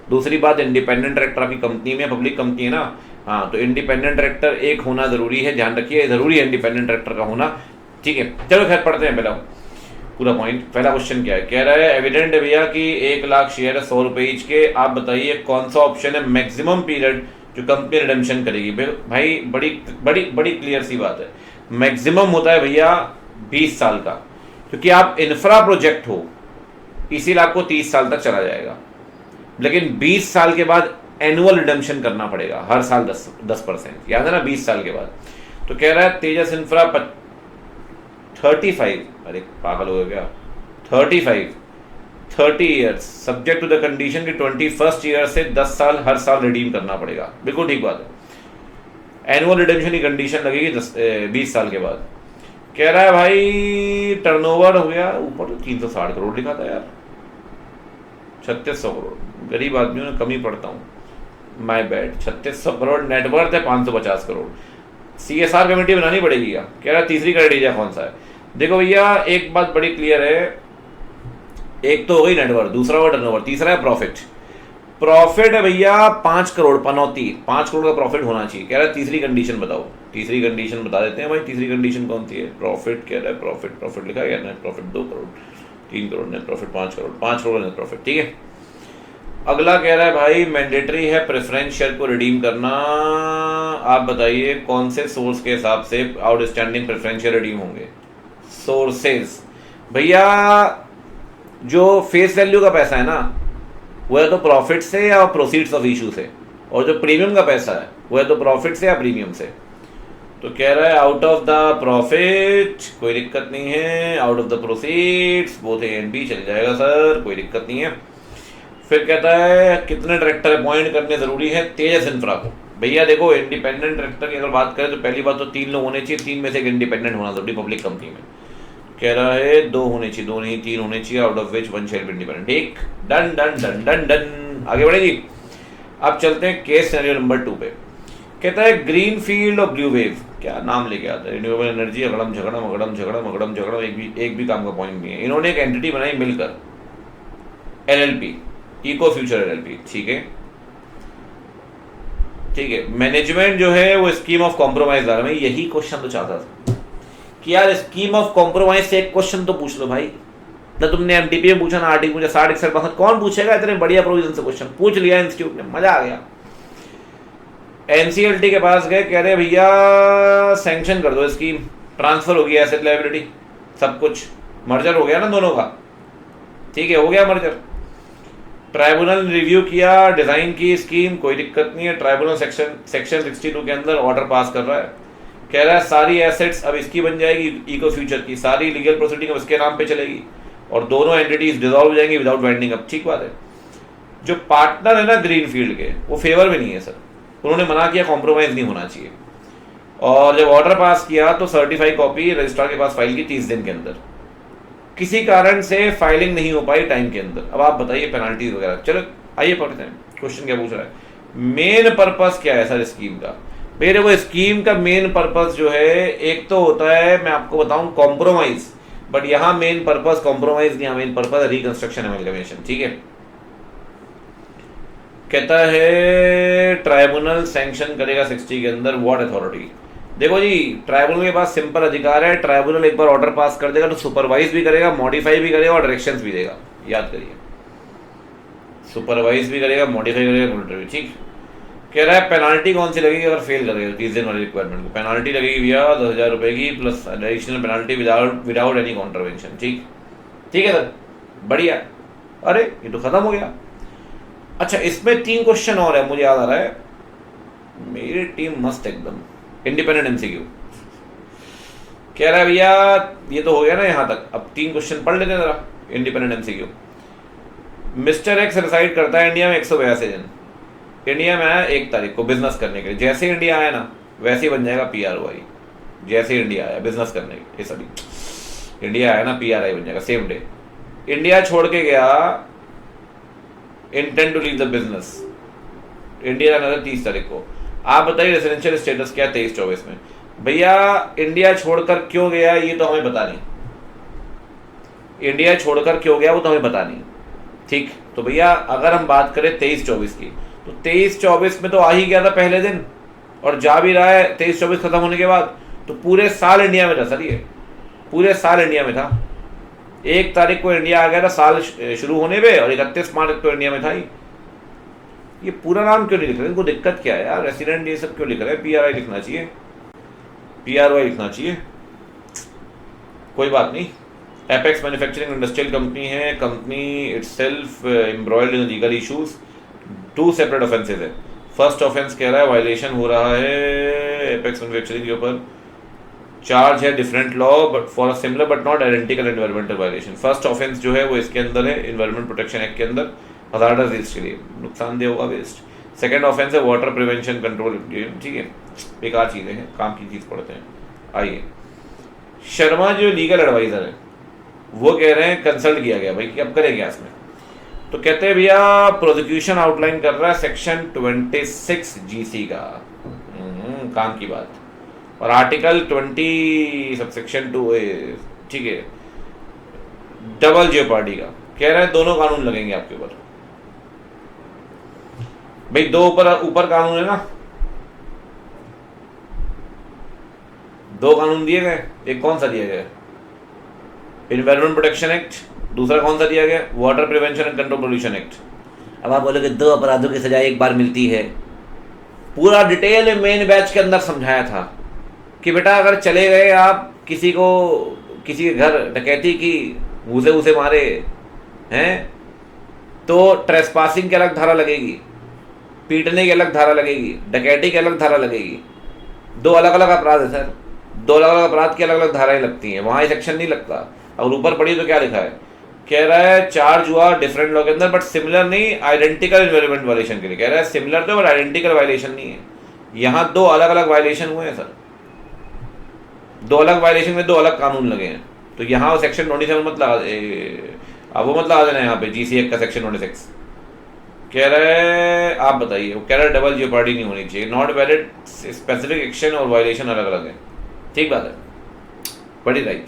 दूसरी बात, इंडिपेंडेंट डायरेक्टर आपकी कंपनी में, पब्लिक कंपनी है ना, हाँ, तो इंडिपेंडेंट डायरेक्टर एक होना जरूरी है, ध्यान रखिए, जरूरी है इंडिपेंडेंट डायरेक्टर का होना, ठीक है। चलो खैर पढ़ते हैं पहला पूरा पॉइंट। पहला क्वेश्चन क्या है, कह रहा है एविडेंट है भैया कि 1,00,000 शेयर है 100 रुपये ईच के, आप बताइए कौन सा ऑप्शन है मैक्सिमम पीरियड जो कंपनी रिडेम्पशन करेगी। भाई बड़ी बड़ी बड़ी क्लियर सी बात है, मैक्सिमम होता है भैया 20 साल का, क्योंकि आप इंफ्रा प्रोजेक्ट हो, इसीलिए आपको 30 साल तक चला जाएगा, लेकिन 20 साल के बाद एनुअल रिडेम्पशन करना पड़ेगा, हर साल 10%, याद है ना, 20 साल के बाद। तो कह रहा है तेजस इंफ्रा 35, अरे पागल हो गया, 30 years subject to the condition कि 21st ईयर से 10 साल हर साल रिडीम करना पड़ेगा, बिल्कुल ठीक बात है। एनुअल रिडेम्पशन की कंडीशन लगेगी 20 साल के बाद। कह रहा है भाई टर्नओवर हो गया, ऊपर तो 360 करोड़ लिखा था यार, 3600 करोड़, गरीब आदमियों ने कम ही पढ़ता हूँ, माय बैड, 3600 करोड़ नेटवर्थ है, 550 करोड़। CSR कमेटी बनानी पड़ेगी क्या? कह रहा है तीसरी क्राइटेरिया कौन सा है? देखो भैया एक बात बड़ी क्लियर है, एक तो हो गई नेटवर्थ, दूसरा हुआ टर्नओवर, तीसरा है प्रॉफिट। प्रॉफिट है भैया 5 करोड़, पनौती 5 करोड़ का प्रॉफिट होना चाहिए। कह रहा है तीसरी कंडीशन बताओ, तीसरी कंडीशन बता देते हैं भाई, तीसरी कंडीशन कौन सी है? प्रॉफिट, कह रहा है प्रॉफिट लिखा गया, net profit 2 crore, 3 crore, net profit 5 crore, 5 crore net profit, ठीक है। अगला कह रहा है भाई मैंडेटरी है प्रेफरेंस शेयर को रिडीम करना, आप बताइए कौन से सोर्स के हिसाब से आउटस्टैंडिंग प्रेफरेंस शेयर रिडीम होंगे। सोर्सेज भैया जो फेस वैल्यू का पैसा है ना, वो है तो प्रॉफिट से या प्रोसीड्स ऑफ इशू से, और जो प्रीमियम का पैसा है वो है तो प्रॉफिट से या प्रीमियम से। तो कह रहा है आउट ऑफ द प्रॉफिट, कोई दिक्कत नहीं है, out of the proceeds both A and B चल जाएगा सर, कोई दिक्कत नहीं है। फिर कहता है कितने डायरेक्टर अपॉइंट करने जरूरी है तेजस इंफ्रा को। भैया देखो इंडिपेंडेंट डायरेक्टर की अगर बात करें तो पहली बात तो 3 लोग होने चाहिए, 3 में से एक इंडिपेंडेंट होना जरूरी पब्लिक कंपनी में। कह रहा है 2 होने चाहिए, 2 नहीं 3 होने चाहिए, out of which 1 shall be independent. ठीक, done done done done done, आगे बढ़े जी। अब चलते हैं केस सिनेरियो नंबर 2 पे। कहता है ग्रीन फील्ड और ब्लू वेव, क्या नाम लेके आता है, रिन्यूएबल एनर्जी, अगड़म झगड़म अगड़म झगड़म अगड़म झगड़म, एक भी काम का पॉइंट नहीं है। इन्होंने एक एंटिटी बनाई मिलकर, LLP, इको फ्यूचर LLP, ठीक है ठीक है। मैनेजमेंट जो है वो स्कीम ऑफ कॉम्प्रोमाइज ला रहा है। मैं यही क्वेश्चन तो चाहता था कि यार स्कीम ऑफ कॉम्प्रोमाइज से एक क्वेश्चन तो पूछ लो भाई, ना तुमने MTP में पूछा ना RT पूछा, 60 61 62, कौन पूछेगा इतने बढ़िया प्रोविजन से क्वेश्चन पूछ लिया इंस्टीट्यूट ने, मजा आ गया। NCLT के पास गए, कह रहे भैया सैंक्शन कर दो स्कीम, ट्रांसफर हो गया एसेट लायबिलिटी, सब कुछ मर्जर हो गया ना दोनों का, ठीक है, हो गया मर्जर। ट्राइब्यूनल ने रिव्यू किया, डिजाइन की स्कीम, कोई दिक्कत नहीं है। ट्राइब्यूनल सेक्शन 62 के अंदर ऑर्डर पास कर रहा है, कह रहा है सारी एसेट्स अब इसकी बन जाएगी, इको फ्यूचर की सारी लीगल प्रोसीडिंग अब इसके नाम पे चलेगी, और दोनों एंटिटीज डिसॉल्व हो जाएंगी विदाउट वाइंडिंग अप। ठीक बात है। जो पार्टनर है ना ग्रीन फील्ड के, वो फेवर में नहीं है सर, उन्होंने मना किया कॉम्प्रोमाइज नहीं होना चाहिए, और जब ऑर्डर पास किया तो सर्टिफाइड कॉपी रजिस्ट्रार के पास फाइल की 30 दिन के अंदर, किसी कारण से फाइलिंग नहीं हो पाई टाइम के अंदर। अब आप बताइए पेनल्टीज वगैरह। चलो आइए पढ़ते हैं क्वेश्चन क्या पूछ रहा है। मेन पर्पस क्या है सर स्कीम का? मेरे को स्कीम का मेन पर्पस जो है, एक तो होता है मैं आपको बताऊं कॉम्प्रोमाइज, बट यहां मेन पर्पस कॉम्प्रोमाइज नहीं, मेन पर्पस रिकंस्ट्रक्शन एमलगमेशन, ठीक है। कहता है ट्राइब्यूनल सैंक्शन करेगा 60 के अंदर, व्हाट अथॉरिटी? देखो जी ट्राइब्यूनल के पास सिंपल अधिकार है, ट्राइब्यूनल एक बार ऑर्डर पास कर देगा तो सुपरवाइज भी करेगा, मॉडिफाई भी करेगा और डायरेक्शंस भी देगा, याद करिए, सुपरवाइज भी करेगा, मॉडिफाई करेगा, मॉनिटर भी, ठीक। कह रहा है पेनाल्टी कौन सी लगेगी अगर फेल करेगा 30 दिन वाली रिक्वायरमेंट को? पेनाल्टी लगेगी भैया 10,000 रुपए की plus additional penalty without any contravention, ठीक ठीक है सर, बढ़िया। अरे ये तो खत्म हो गया। अच्छा इसमें 3 क्वेश्चन और है, मुझे याद आ रहा है, मेरी टीम मस्त एकदम। इंडिपेंडेंट MCQ कह रहा है भैया ये तो हो गया ना यहाँ तक, अब 3 क्वेश्चन पढ़ लेते हैं जरा। Independent MCQ, mister X reside करता है इंडिया में 182 दिन, इंडिया में आया 1 तारीख को बिजनेस करने के लिए, जैसे इंडिया आया ना वैसे ही बन जाएगा PROI, जैसे इंडिया आया बिजनेस करने के, सॉरी इंडिया आया ना PRI बन जाएगा सेम डे। इंडिया छोड़ के गया, intend to leave the business, India आना था 30 तारीख को। आप बताइए रेसिडेंशियल स्टेटस क्या 23-24 में? भैया इंडिया छोड़कर क्यों गया ये तो हमें पता नहीं, इंडिया छोड़कर क्यों गया वो तो हमें पता नहीं, ठीक, तो भैया अगर हम बात करें 23-24 की, तो 23-24 में तो आ ही गया था पहले दिन और जा भी रहा है 23-24 खत्म होने के बाद। तो पूरे साल इंडिया में था सर, ये पूरे साल इंडिया में था। 1 तारीख को इंडिया आ गया था साल शुरू होने पे, और 31 मार्च तो इंडिया में था ही। ये पूरा नाम क्यों नहीं लिख रहे, इनको दिक्कत क्या है यार? रेसिडेंट ये सब क्यों लिख रहे हैं? PRI लिखना चाहिए, PRY लिखना चाहिए, कोई बात नहीं। एपेक्स मैन्युफैक्चरिंग इंडस्ट्रियल कंपनी है, company itself embroiled in legal issues, 2 separate offences है। फर्स्ट ऑफेंस कह रहा है वायलेशन हो रहा है एपेक्स मैन्युफैक्चरिंग के ऊपर, चार्ज है different law but for a similar but not identical environmental violation. First offence जो है वो इसके अंदर है, एनवायरमेंट प्रोटेक्शन एक्ट के अंदर, हजार्डस वेस्ट के लिए, नुकसानदेह होगा वेस्ट। सेकंड ऑफेंस है वाटर प्रिवेंशन कंट्रोल, ठीक है, बेकार चीज़ें हैं, काम की चीज़ पढ़ते हैं। आइए, शर्मा जो लीगल एडवाइज़र है वो कह रहे हैं कंसल्ट किया गया भाई कि अब करें क्या इसमें। तो कहते हैं भैया प्रोसिक्यूशन आउटलाइन कर रहा है सेक्शन 26 GC का, काम की बात, और आर्टिकल 20 सबसेक्शन 2, ठीक है, डबल जेओपार्डी का कह रहे हैं दोनों कानून लगेंगे आपके ऊपर। भाई 2 ऊपर कानून है ना, 2 कानून दिए गए, एक कौन सा दिया गया? एनवायरमेंट प्रोटेक्शन एक्ट, दूसरा कौन सा दिया गया? Water prevention and control pollution act. अब आप बोलोगे 2 अपराधों की सजा एक बार मिलती है। पूरा डिटेल में मेन बैच के अंदर समझाया था कि बेटा अगर चले गए आप किसी के घर डकैती की, घूसे मारे हैं, तो ट्रेसपासिंग की अलग धारा लगेगी, पीटने की अलग धारा लगेगी, डकैती की अलग धारा लगेगी। 2 अलग अलग अपराध है सर, 2 अलग अलग अपराध की अलग अलग धाराएं लगती हैं, वहाँ ये सेक्शन नहीं लगता। और ऊपर पढ़िए तो क्या लिखा है, कह रहा है चार्ज हुआ डिफरेंट लॉ के अंदर बट सिमिलर नहीं, आइडेंटिकल एनवायरमेंट वायलेशन के लिए। कह रहा है सिमिलर तो बट आइडेंटिकल वायलेशन नहीं है। यहाँ 2 अलग अलग वायलेशन हुए हैं सर, 2 अलग वायलेशन में 2 अलग कानून लगे हैं। तो यहाँ सेक्शन 27 मत लगा, अब वो मत लगा देना यहाँ पे GC एक्ट का सेक्शन 26। कह रहा है आप बताइए, वो कह रहा है डबल जेओपार्डी नहीं होनी चाहिए, नॉट वैलिड, स्पेसिफिक एक्शन और वायलेशन अलग अलग है। ठीक बात है, बड़ी राइट।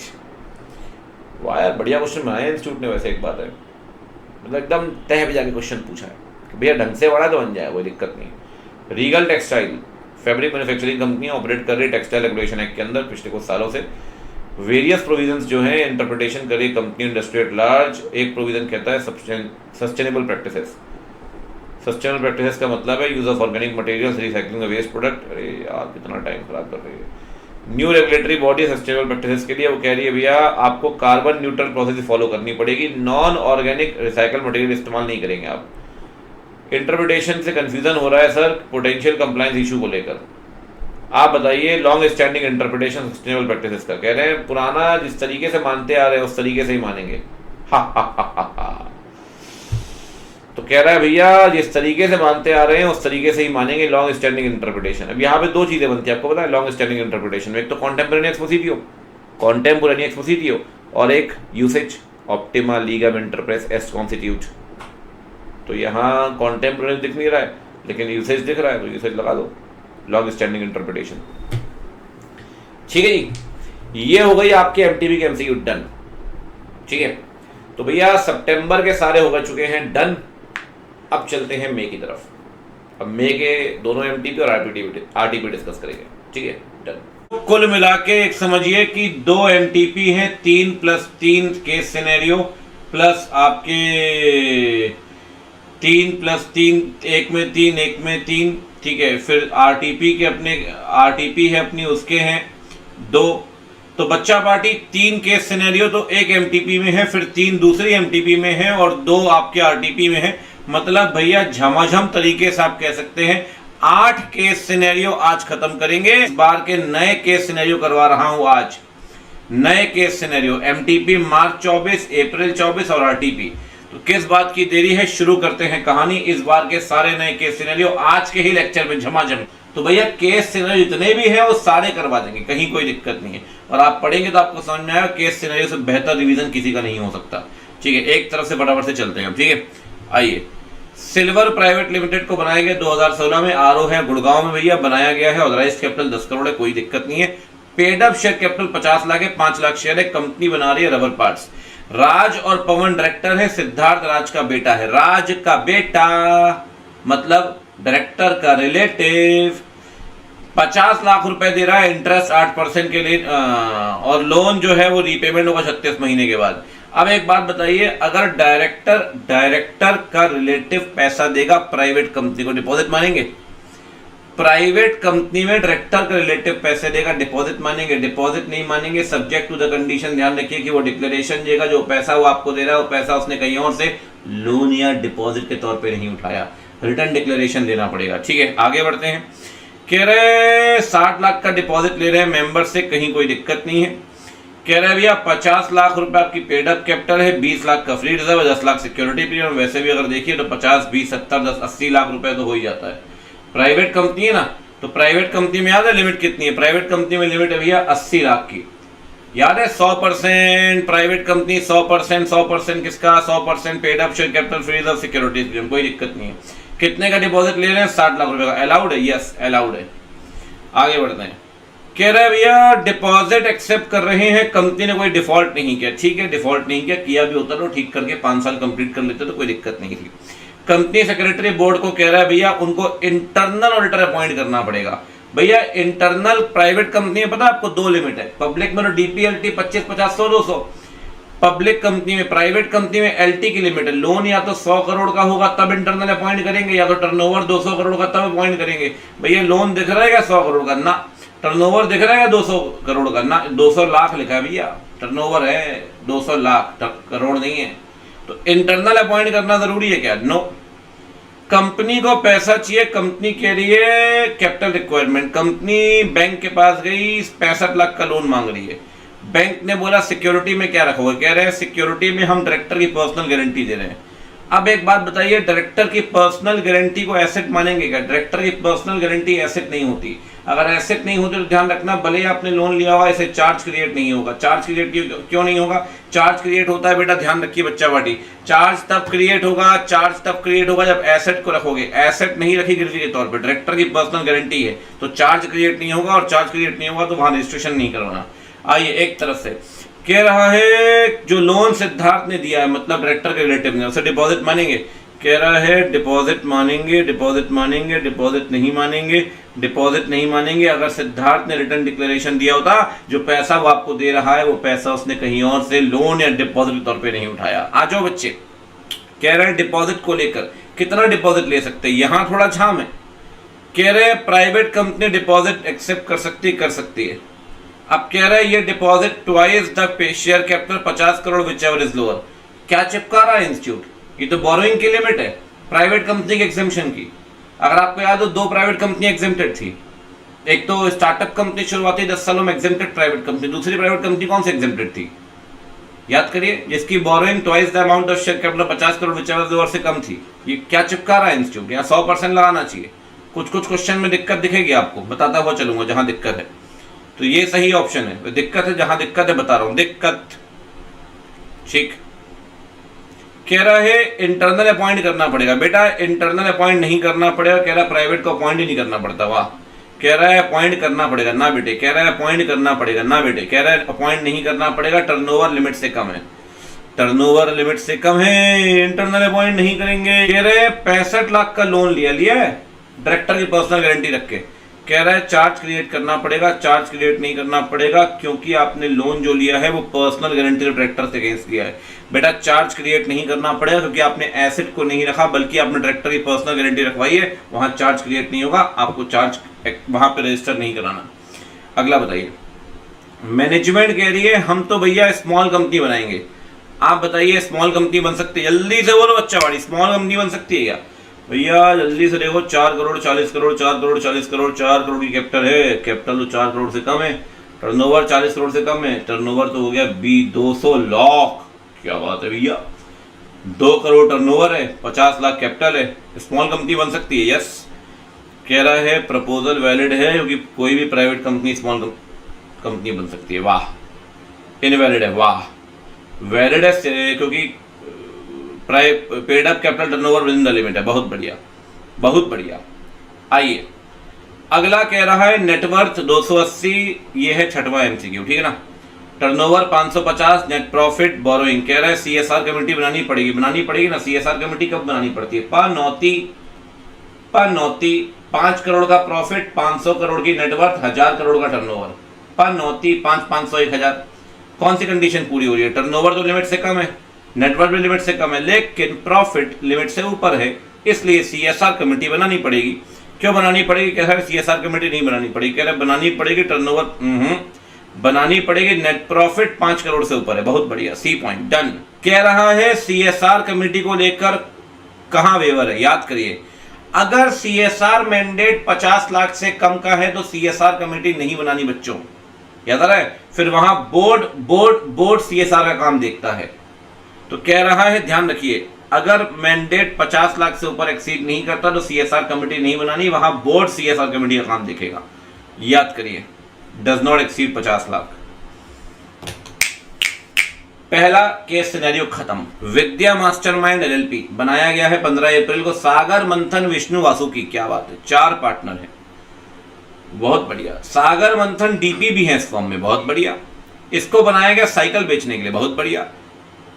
वाह यार, बढ़िया क्वेश्चन बनाया इंस्टीट्यूट ने वैसे, एक बात है, मतलब एकदम तह पे जाके क्वेश्चन पूछा है कि भैया ढंग से बड़ा तो बन जाए, कोई दिक्कत नहीं। रीगल टेक्सटाइल फैब्रिक मैन्युफैक्चरिंग कंपनियां ऑपरेट कर रही है टेक्सटाइल रेगुलेशन एक्ट के अंदर पिछले कुछ सालों से। वेरियस प्रोविजंस जो है इंटरप्रिटेशन कर रही है कंपनी इंडस्ट्री एट लार्ज। एक प्रोविजन कहता है सस्टेनेबल प्रैक्टिसेस। सस्टेनेबल प्रैक्टिसेस का मतलब है use of organic materials, recycling waste product. अरे यार कितना टाइम खराब कर रही है। New regulatory body sustainable practices के लिए वो कह रही है भैया आपको कार्बन न्यूट्रल प्रोसेस फॉलो करनी पड़ेगी, नॉन ऑर्गेनिक रिसाइकल मटेरियल इस्तेमाल नहीं करेंगे आप। इंटरप्रिटेशन से कंफ्यूजन हो रहा है सर पोटेंशियल कंप्लायंस इशू को लेकर, आप बताइए। Long standing interpretation sustainable practices का कह रहे हैं पुराना जिस तरीके से मानते आ रहे हैं उस तरीके से ही मानेंगे। तो कह रहा है भैया जिस तरीके से मानते आ रहे हैं उस तरीके से ही मानेंगे लॉन्ग स्टैंडिंग इंटरप्रिटेशन। अब यहाँ पे 2 चीजें बनती है, आपको पता है लॉन्ग स्टैंडिंग इंटरप्रिटेशन में, एक तो कॉन्टेम्पोरेनियस पोसिटियो और एक यूसेज ऑप्टिमा लीगम इंटरप्रेस एस्ट कॉन्स्टिट्यूट। तो यहाँ कॉन्टेम्पोरेनियस दिख नहीं रहा है लेकिन यूसेज दिख रहा है, तो यूसेज लगा दो, लॉन्ग स्टैंडिंग इंटरप्रिटेशन। ठीक है जी, ये हो गई आपके एमटीबी के एमसीक्यू डन। ठीक है, तो भैया सितंबर के सारे हो चुके हैं डन। अब चलते हैं मई की तरफ। अब मई के दोनों एमटीपी और आरटीपी डिस्कस करेंगे। ठीक है, डन। कुल मिला के एक समझिए कि 2 एमटीपी हैं, 3+3 केस सिनेरियो प्लस आपके 3+3, एक में 3। ठीक है, फिर आरटीपी है अपनी, उसके हैं 2। तो बच्चा पार्टी 3 केस सिनेरियो तो 1 एमटीपी में है, फिर 3 दूसरी एमटीपी में है और 2 आपके आरटीपी में है। मतलब भैया झमाझम तरीके से आप कह सकते हैं 8 केस सिनेरियो आज खत्म करेंगे। इस बार के नए केस सिनेरियो करवा रहा हूं आज, नए केस सिनेरियो एमटीपी मार्च 24, अप्रैल 24 और आरटीपी। तो किस बात की देरी है, शुरू करते हैं कहानी। इस बार के सारे नए केस सिनेरियो आज के ही लेक्चर में झमाझम। तो भैया केस सिनेरियो जितने भी हैं वो सारे करवा देंगे, कहीं कोई दिक्कत नहीं है। और आप पढ़ेंगे तो आपको समझ में आएगा केस सिनेरियो से बेहतर रिवीजन किसी का नहीं हो सकता। ठीक है, एक तरफ से फटाफट से चलते हैं। ठीक है, आइए। सिल्वर प्राइवेट लिमिटेड को बनाया गया 2016 में, आरओ है गुड़गांव में भैया, बनाया गया है। ऑथराइज्ड कैपिटल 10 करोड़ है, कोई दिक्कत नहीं है। Paid up share capital 50 lakh है, 5 लाख शेयर है। कंपनी बना रही है रबर पार्ट्स। राज और पवन डायरेक्टर है, सिद्धार्थ राज का बेटा है। राज का बेटा मतलब डायरेक्टर का रिलेटिव 50 लाख रुपए दे रहा है, इंटरेस्ट 8% के लिए, और लोन जो है वो रीपेमेंट होगा 36 महीने के बाद। अब एक बात बताइए, अगर डायरेक्टर का रिलेटिव पैसा देगा प्राइवेट कंपनी को, डिपॉजिट मानेंगे? प्राइवेट कंपनी में डायरेक्टर का रिलेटिव पैसे देगा, डिपॉजिट मानेंगे? डिपॉजिट नहीं मानेंगे, सब्जेक्ट टू द कंडीशन। ध्यान रखिए कि वो डिक्लेरेशन देगा, जो पैसा वो आपको दे रहा है वो पैसा उसने कहीं और से लोन या डिपॉजिट के तौर पे नहीं उठाया, रिटर्न डिक्लेरेशन देना पड़ेगा। ठीक है, आगे बढ़ते हैं। कह रहे 60 लाख का डिपॉजिट ले रहे हैं मेंबर से, कहीं कोई दिक्कत नहीं है। कह रहे भैया 50 लाख रुपए आपकी पेड अप कैपिटल है, 20 लाख का फ्री रिजर्व है, 10 लाख सिक्योरिटी प्रीमियम। वैसे भी अगर देखिए तो 50, 20, 70, 10, 80 लाख रुपए तो हो ही जाता है। प्राइवेट कंपनी है ना, तो प्राइवेट कंपनी में याद है लिमिट कितनी है? प्राइवेट कंपनी में लिमिट है भैया 80 लाख की, याद है? 100% प्राइवेट कंपनी, 100% किसका? 100% paid up share capital, free reserve, security premium, कोई दिक्कत नहीं है। कितने का डिपॉजिट ले रहे हैं? 60 लाख रुपए का। अलाउड है? यस अलाउड है। आगे बढ़ते हैं। कह रहे भैया डिपॉजिट एक्सेप्ट कर रहे हैं, कंपनी ने कोई डिफॉल्ट नहीं किया। ठीक है, डिफॉल्ट नहीं किया भी होता तो ठीक करके 5 साल कंप्लीट कर लेते तो कोई दिक्कत नहीं थी। कंपनी सेक्रेटरी बोर्ड को कह रहा है भैया उनको इंटरनल ऑडिटर अपॉइंट करना पड़ेगा। भैया इंटरनल प्राइवेट कंपनी में पता है आपको 2 लिमिट है, पब्लिक में तो डीपीएलटी 25, 50, 100, 200, पब्लिक कंपनी में, प्राइवेट कंपनी में एलटी की लिमिट है। लोन या तो 100 करोड़ का होगा तब इंटरनल अपॉइंट करेंगे, या तो टर्नओवर 200 करोड़ का तब अपॉइंट करेंगे। भैया लोन दिख रहा है क्या 100 करोड़ का? ना। टर्नओवर दिख रहा है 200 करोड़ का? ना। 200 लाख लिखा है भैया, टर्नओवर है 200 लाख, करोड़ नहीं है। तो इंटरनल अपॉइंट करना जरूरी है क्या? नो। कंपनी को पैसा चाहिए, कंपनी के लिए कैपिटल रिक्वायरमेंट। कंपनी बैंक के पास गई, 65 लाख का लोन मांग रही है। बैंक ने बोला सिक्योरिटी में क्या रखोगे? कह रहे हैं सिक्योरिटी में हम डायरेक्टर की पर्सनल गारंटी दे रहे हैं। अब एक बात बताइए, डायरेक्टर की पर्सनल गारंटी को एसेट मानेंगे क्या? डायरेक्टर की पर्सनल गारंटी एसेट नहीं होती। अगर एसेट नहीं होती तो ध्यान रखना, भले ही आपने लोन लिया हुआ, इसे चार्ज क्रिएट नहीं होगा। चार्ज क्रिएट क्यों नहीं होगा? चार्ज क्रिएट होता है बेटा, ध्यान रखिए बच्चा पार्टी, चार्ज तब क्रिएट होगा जब एसेट को रखोगे। एसेट नहीं रखी गिरवी के तौर पर, डायरेक्टर की पर्सनल गारंटी है तो चार्ज क्रिएट नहीं होगा, और चार्ज क्रिएट नहीं होगा तो वहां रजिस्ट्रेशन नहीं करवाना। आइए, एक तरफ से कह रहा है जो लोन सिद्धार्थ ने दिया है, मतलब डायरेक्टर के रिलेटिव ने, उसे डिपॉजिट मानेंगे? कह रहा है डिपॉजिट मानेंगे, डिपॉजिट मानेंगे, डिपॉजिट नहीं मानेंगे, डिपॉजिट नहीं मानेंगे। अगर सिद्धार्थ ने रिटर्न डिक्लेरेशन दिया होता, जो पैसा वो आपको दे रहा है वो पैसा उसने कहीं और से लोन या डिपॉजिट के तौर पे नहीं उठाया। आ जाओ बच्चे, कह रहे हैं डिपॉजिट को लेकर कितना डिपॉजिट ले सकते हैं, यहां थोड़ा झाम है। कह रहे हैं प्राइवेट कंपनी डिपॉजिट एक्सेप्ट कर सकती है। अब कह रहा है ये deposit twice the share capital 50 crore which ever is lower. क्या चिपका रहा है इंस्टीट्यूट? ये तो बोरोइंग की लिमिट है प्राइवेट कंपनी के एग्जेम्पशन की। अगर आपको याद हो 2 प्राइवेट कंपनी एग्जेम्प्टेड थी, एक तो स्टार्टअप कंपनी शुरुआती 10 सालों में एग्जेम्प्टेड प्राइवेट कंपनी, दूसरी प्राइवेट कंपनी कौन सी एग्जेम्प्टेड थी? याद करिए, जिसकी borrowing twice the amount of share capital 50 crore which ever lower से कम थी। ये क्या चिपका रहा है इंस्टीट्यूट? यहाँ 100% लगाना चाहिए। कुछ क्वेश्चन में दिक्कत दिखेगी आपको, बताता हुआ चलूंगा जहां दिक्कत है। तो ये सही ऑप्शन है, दिक्कत है जहां दिक्कत है बता रहा हूं, दिक्कत। ठीक, कह रहा है इंटरनल अपॉइंट करना पड़ेगा। बेटा इंटरनल अपॉइंट नहीं करना पड़ेगा, कह रहा है प्राइवेट को अपॉइंट ही नहीं करना पड़ता। वाह, कह रहा है अपॉइंट करना पड़ेगा ना बेटे, कह रहा है अपॉइंट करना पड़ेगा ना बेटे, कह रहा है अपॉइंट नहीं करना पड़ेगा, टर्नओवर लिमिट से कम है, टर्नओवर लिमिट से कम है, इंटरनल अपॉइंट नहीं करेंगे। कह रहे हैं 65 लाख का लोन लिया है डायरेक्टर की पर्सनल गारंटी रख के। कह रहा है चार्ज क्रिएट करना पड़ेगा, चार्ज क्रिएट नहीं करना पड़ेगा क्योंकि आपने लोन जो लिया है वो पर्सनल गारंटी डायरेक्टर से अगेंस्ट लिया है। बेटा चार्ज क्रिएट नहीं करना पड़ेगा क्योंकि आपने एसेट को नहीं रखा बल्कि आपने डायरेक्टर की पर्सनल गारंटी रखवाई है, वहां चार्ज क्रिएट नहीं होगा, आपको चार्ज वहां पे रजिस्टर नहीं कराना। अगला बताइए, मैनेजमेंट कह रही है हम तो भैया स्मॉल कंपनी बनाएंगे। आप बताइए स्मॉल कंपनी बन सकती है? जल्दी से बोलो बच्चा वाली, स्मॉल कंपनी बन सकती है क्या भैया? जल्दी से देखो, 4 करोड़ 40 करोड़, 4 करोड़ 40 करोड़, 4 करोड़ की कैपिटल है, कैपिटल तो 4 करोड़ से कम है, टर्नओवर 40 करोड़ से कम है, टर्नओवर तो हो गया 200 लाख। क्या बात है भैया, 2 करोड़ टर्नओवर है, 50 लाख कैपिटल है, स्मॉल कंपनी बन सकती है। यस, कह रहा है प्रपोजल वैलिड है क्योंकि कोई भी प्राइवेट कंपनी स्मॉल कंपनी बन सकती है। वाह, इनवैलिड है। वाह, वैलिड है क्योंकि paid up capital turnover with in the limit है। बहुत बढ़िया, बहुत बढ़िया। आइए अगला कह रहा है नेटवर्थ 280, ये है 6वां एमसीक्यू, ठीक है ना। Turnover 550, net profit, borrowing. कह रहा है सीएसआर कमेटी बनानी पड़ेगी ना। सीएसआर कमेटी कब बनानी पड़ती है? पनौती 5 करोड़ का प्रॉफिट, 500 करोड़ की नेटवर्थ, 1000 करोड़ का टर्नओवर। पनौती 500, 1000। कौन सी कंडीशन पूरी हो रही है? टर्नओवर तो लिमिट से कम है, नेटवर्थ भी लिमिट से कम है, लेकिन प्रॉफिट लिमिट से ऊपर है, इसलिए सीएसआर कमेटी बनानी पड़ेगी। क्यों बनानी पड़ेगी? कह रहा है सीएसआर कमेटी नहीं बनानी पड़ेगी। कह रहा है बनानी पड़ेगी टर्नओवर, बनानी पड़ेगी नेट प्रॉफिट 5 करोड़ से ऊपर है। बहुत बढ़िया, सी पॉइंट, डन। कह रहा है सीएसआर कमेटी को लेकर कहां वेवर है? याद करिए, अगर सीएसआर मैंडेट 50 लाख से कम का है तो सीएसआर कमेटी नहीं बनानी बच्चों, याद आ रहा है? फिर वहां बोर्ड सीएसआर का काम देखता है। तो कह रहा है ध्यान रखिए, अगर मैंडेट 50 लाख से ऊपर एक्सीड नहीं करता तो सीएसआर कमेटी नहीं बनानी, वहां बोर्ड सीएसआर कमेटी का काम देखेगा। याद करिए, डज नॉट एक्सीड 50 लाख। पहला केस सिनेरियो खत्म। विद्या मास्टरमाइंड एलएलपी बनाया गया है 15 अप्रैल को। सागर मंथन, विष्णु वासुकी, क्या बात है, 4 पार्टनर हैं। बहुत बढ़िया। सागर मंथन डीपी भी है इस फॉर्म में, बहुत बढ़िया। इसको बनाया गया साइकिल बेचने के लिए, बहुत बढ़िया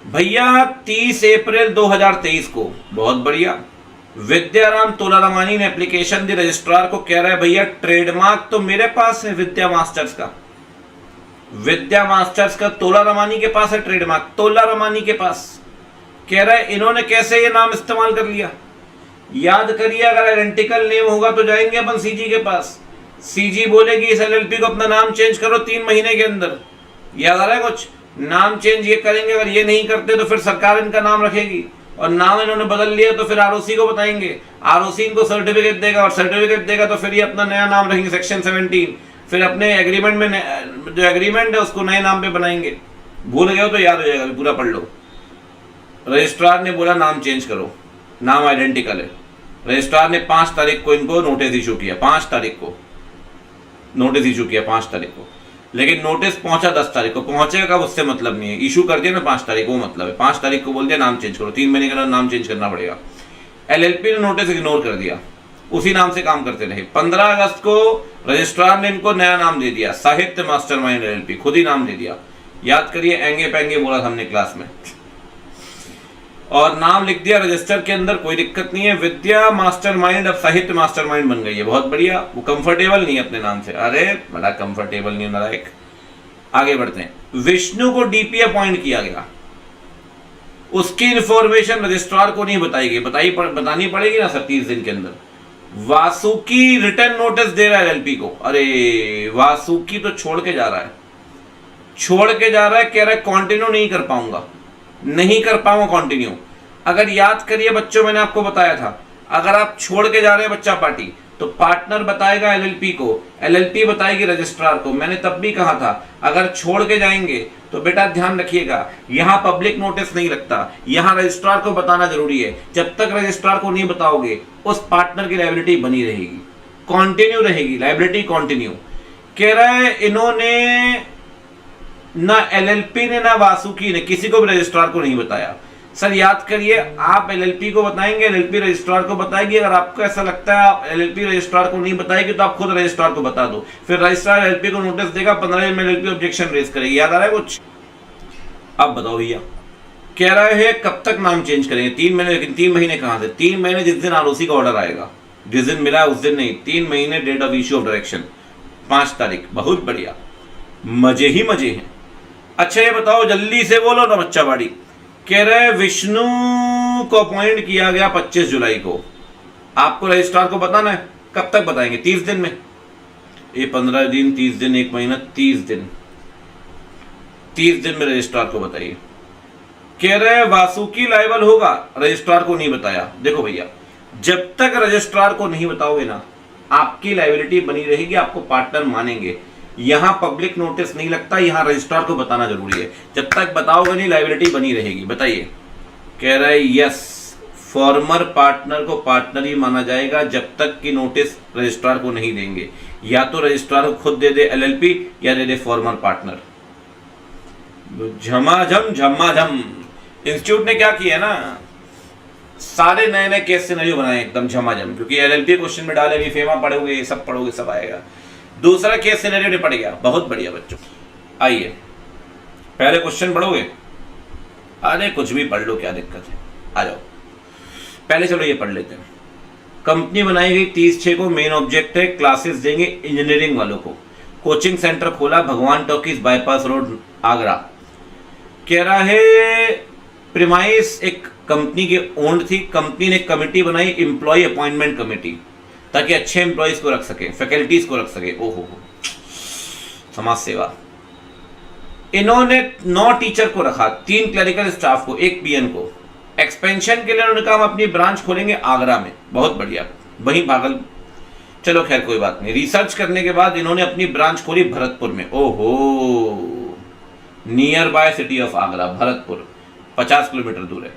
भैया। 30 अप्रैल 2023 को, बहुत बढ़िया। विद्याराम तोलारामानी ने एप्लीकेशन दी रजिस्ट्रार को। कह रहा है भैया ट्रेडमार्क तो मेरे पास है विद्या मास्टर्स का, तोलारामानी के पास है ट्रेडमार्क, तोलारामानी के पास। कह रहा है इन्होंने कैसे ये नाम इस्तेमाल कर लिया? याद करिए, अगर आइडेंटिकल नेम होगा तो जाएंगे अपन सीजी के पास। सीजी बोलेगी इस एलएलपी को अपना नाम चेंज करो 3 महीने के अंदर। याद आ रहा है कुछ? नाम चेंज ये करेंगे, अगर ये नहीं करते तो फिर सरकार इनका नाम रखेगी, और नाम इन्होंने बदल लिया तो फिर आरओसी को बताएंगे, आरओसी इनको सर्टिफिकेट देगा, और सर्टिफिकेट देगा तो फिर ये अपना नया नाम रखेंगे सेक्शन 17, फिर अपने एग्रीमेंट में जो एग्रीमेंट है उसको नए नाम पे बनाएंगे। भूल गए हो तो याद हो जाएगा, पूरा पढ़ लो। रजिस्ट्रार ने बोला नाम चेंज करो, नाम आइडेंटिकल है। रजिस्ट्रार ने 5 तारीख को इनको नोटिस इशू किया, 5 तारीख को नोटिस इशू किया, 5 तारीख को। लेकिन नोटिस पहुंचा 10 तारीख को। पहुंचेगा कब उससे मतलब नहीं है, इशू कर दिया ना 5 तारीख को, मतलब है 5 तारीख को बोल दिया नाम चेंज करो, 3 महीने के अंदर नाम चेंज करना पड़ेगा। एलएलपी ने नोटिस इग्नोर कर दिया, उसी नाम से काम करते रहे। 15 अगस्त को रजिस्ट्रार ने इनको नया नाम दे दिया, साहित्य मास्टरमाइंड एलएलपी, खुद ही नाम दे दिया। याद करिए, एंगे पैंगे बोला था हमने क्लास में, और नाम लिख दिया रजिस्टर के अंदर, कोई दिक्कत नहीं है। विद्या मास्टरमाइंड अब साहित्य मास्टरमाइंड बन गई है, बहुत बढ़िया। वो कंफर्टेबल नहीं है अपने नाम से, अरे बड़ा कंफर्टेबल नहीं होना। एक आगे बढ़ते हैं। विष्णु को डीपी अपॉइंट किया गया, उसकी इंफॉर्मेशन रजिस्ट्रार को नहीं बताएगी, बतानी पड़ेगी ना सर 30 दिन के अंदर। वासुकी रिटर्न नोटिस दे रहा है एलएलपी को। अरे वासुकी तो छोड़ के जा रहा है, कह रहा है कंटिन्यू नहीं कर पाऊंगा कंटिन्यू। अगर याद करिए बच्चों, मैंने आपको बताया था, अगर आप छोड़ के जा रहे हैं बच्चा पार्टी, तो पार्टनर बताएगा एलएलपी को, एलएलपी बताएगी रजिस्ट्रार को। मैंने तब भी कहा था अगर छोड़ के जाएंगे तो बेटा ध्यान रखिएगा, यहां पब्लिक नोटिस नहीं लगता, यहां रजिस्ट्रार को बताना जरूरी है। जब तक रजिस्ट्रार को नहीं बताओगे उस पार्टनर की लायबिलिटी बनी रहेगी, कंटिन्यू रहेगी, लायबिलिटी कंटिन्यू। कह रहा है इन्होंने ना एलएलपी ने ना वासुकी ने किसी को भी रजिस्ट्रार को नहीं बताया। सर याद करिए, आप एलएलपी को बताएंगे, एलएलपी रजिस्ट्रार को बताएगी। अगर आपको ऐसा लगता है आप एलएलपी रजिस्ट्रार को नहीं बताएगी तो आप खुद रजिस्ट्रार को बता दो, फिर रजिस्ट्रार एलएलपी को नोटिस देगा, 15 दिन में एलएलपी ऑब्जेक्शन रेज करेगी। याद आ रहा है कुछ? अब बताओ भैया, कह रहे हैं कब तक नाम चेंज करेंगे? 3 महीने। लेकिन 3 महीने कहां से? 3 महीने जिस दिन आरओसी का ऑर्डर आएगा, जिस दिन मिला उस दिन नहीं, 3 महीने date of issue of direction 5 तारीख। बहुत बढ़िया, मजे ही मजे हैं। अच्छा ये बताओ, जल्दी से बोलो ना बच्चा बाड़ी। कह रहे विष्णु को अपॉइंट किया गया 25 जुलाई को। आपको रजिस्ट्रार को बताना है, कब तक बताएंगे? 30 दिन में। ये 15 दिन, 30 दिन, 1 महीना, 30 दिन, 30 दिन में रजिस्ट्रार को बताइए। कह रहे वासुकी लायबल होगा, रजिस्ट्रार को नहीं बताया। देखो भैया, जब तक रजिस्ट्रार को नहीं बताओगे ना, आपकी लायबिलिटी बनी रहेगी, आपको पार्टनर मानेंगे। यहां पब्लिक नोटिस नहीं लगता, यहां रजिस्ट्रार को बताना जरूरी है। जब तक बताओगे नहीं, लायबिलिटी बनी रहेगी। बताइए। कह रहा है यस, फॉर्मर पार्टनर को पार्टनर ही माना जाएगा जब तक कि नोटिस रजिस्ट्रार को नहीं देंगे। या तो रजिस्ट्रार को खुद दे दे एलएलपी, या दे दे फॉर्मर पार्टनर। झमाझम इंस्टीट्यूट ने क्या किया ना, सारे नए नए केस सिनेरियो बनाए एकदम झमाझम, क्योंकि एलएलपी क्वेश्चन में डाले, फेमा पढ़ोगे, सब पढ़ोगे, सब आएगा। दूसरा केस सिनेरियो निपट गया, बहुत बढ़िया बच्चों। आइए पहले क्वेश्चन पढ़ोगे? अरे कुछ भी पढ़ लो, क्या दिक्कत है, आ जाओ। पहले चलो ये पढ़ लेते हैं। कंपनी बनाई गई 30/6 को, मेन ऑब्जेक्ट है क्लासेस देंगे इंजीनियरिंग वालों को। कोचिंग सेंटर खोला भगवान टॉकीज बाईपास रोड आगरा। कह रहा है प्रीमाइस एक कंपनी के ओन थी, कंपनी ने कमेटी बनाई एम्प्लॉय अपॉइंटमेंट कमेटी, ताकि अच्छे एम्प्लॉयज को रख सके, फैकल्टीज को रख सके। ओहो समाज सेवा। इन्होंने 9 टीचर को रखा, 3 क्लरिकल स्टाफ को, 1 पीएन को। एक्सपेंशन के लिए उन्होंने कहा हम अपनी ब्रांच खोलेंगे आगरा में, बहुत बढ़िया, वहीं भागल। चलो खैर कोई बात नहीं। रिसर्च करने के बाद इन्होंने अपनी ब्रांच खोली भरतपुर में। ओहो, near by city of Agra, Bharatpur 50 kilometre दूर है।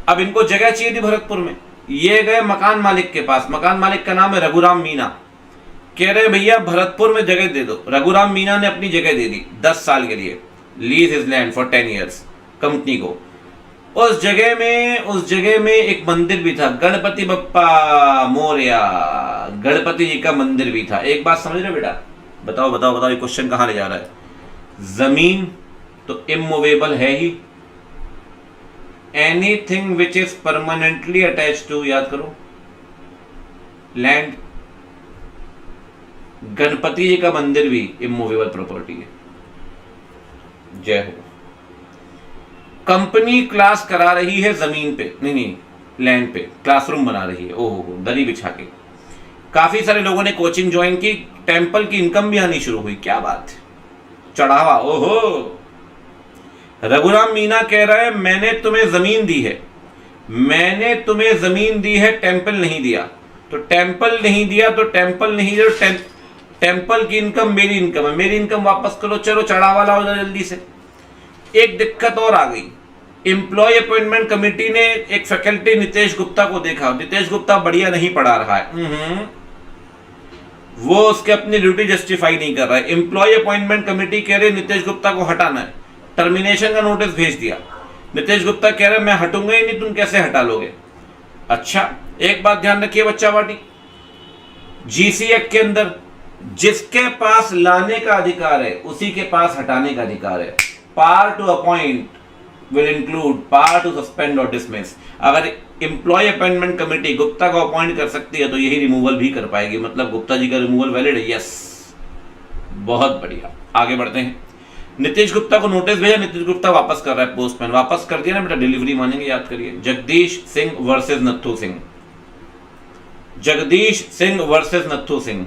अब इनको जगह चाहिए थी भरतपुर में। ये गए मकान मालिक के पास, मकान मालिक का नाम है रघुराम मीना। कह रहे भैया भरतपुर में जगह दे दो। रघुराम मीना ने अपनी जगह दे दी 10 साल के लिए, lease his land for 10 years company को। उस जगह में एक मंदिर भी था, गणपति बप्पा मोरया, गणपति जी का मंदिर भी था। एक बात समझ रहे बेटा? बताओ ये क्वेश्चन कहां ले जा रहा है? जमीन तो इमूवेबल है ही, anything which is permanently attached to, याद करो, लैंड। गणपति जी का मंदिर भी इमूवेबल प्रॉपर्टी है। जय हो। कंपनी क्लास करा रही है जमीन पे, नहीं लैंड पे, क्लासरूम बना रही है। ओहो, दरी बिछा के। काफी सारे लोगों ने कोचिंग ज्वाइन की, टेंपल की इनकम भी आनी शुरू हुई। क्या बात है, चढ़ावा। ओहो, रघुराम मीना कह रहा है मैंने तुम्हें जमीन दी है, मैंने तुम्हें जमीन दी है, टेंपल नहीं दिया। तो टेंपल नहीं दिया तो टेंपल की इनकम मेरी इनकम है, मेरी इनकम वापस करो। चलो चढ़ावा लाओ जल्दी से। एक दिक्कत और आ गई। एम्प्लॉय अपॉइंटमेंट कमेटी ने एक फैकल्टी नितेश गुप्ता को देखा। नितेश गुप्ता बढ़िया नहीं पढ़ा रहा है, वो उसके अपनी ड्यूटी जस्टिफाई नहीं कर रहा है। एम्प्लॉय अपॉइंटमेंट कमेटी कह रही नितेश गुप्ता को हटाना है, टर्मिनेशन का नोटिस भेज दिया। नितेश गुप्ता कह रहे मैं हटूंगा ही नहीं, तुम कैसे हटा लोगे? अच्छा, एक बात ध्यान रखिए बच्चा पार्टी, जीसी एक्ट के अंदर जिसके पास लाने का अधिकार है उसी के पास हटाने का अधिकार है। Power to appoint will include power to suspend or dismiss। अगर एम्प्लॉय अपॉइंटमेंट कमेटी गुप्ता को अपॉइंट कर सकती है तो यही रिमूवल भी कर पाएगी, मतलब गुप्ता जी का रिमूवल वैलिड है। यस, बहुत बढ़िया। आगे बढ़ते हैं। नीतीश गुप्ता को नोटिस भेजा, नीतीश गुप्ता वापस कर रहा है, पोस्टमैन वापस कर दिया ना बेटा, डिलीवरी मानेंगे, याद करिए। Jagdish Singh versus Nathu Singh, Jagdish Singh versus Nathu Singh.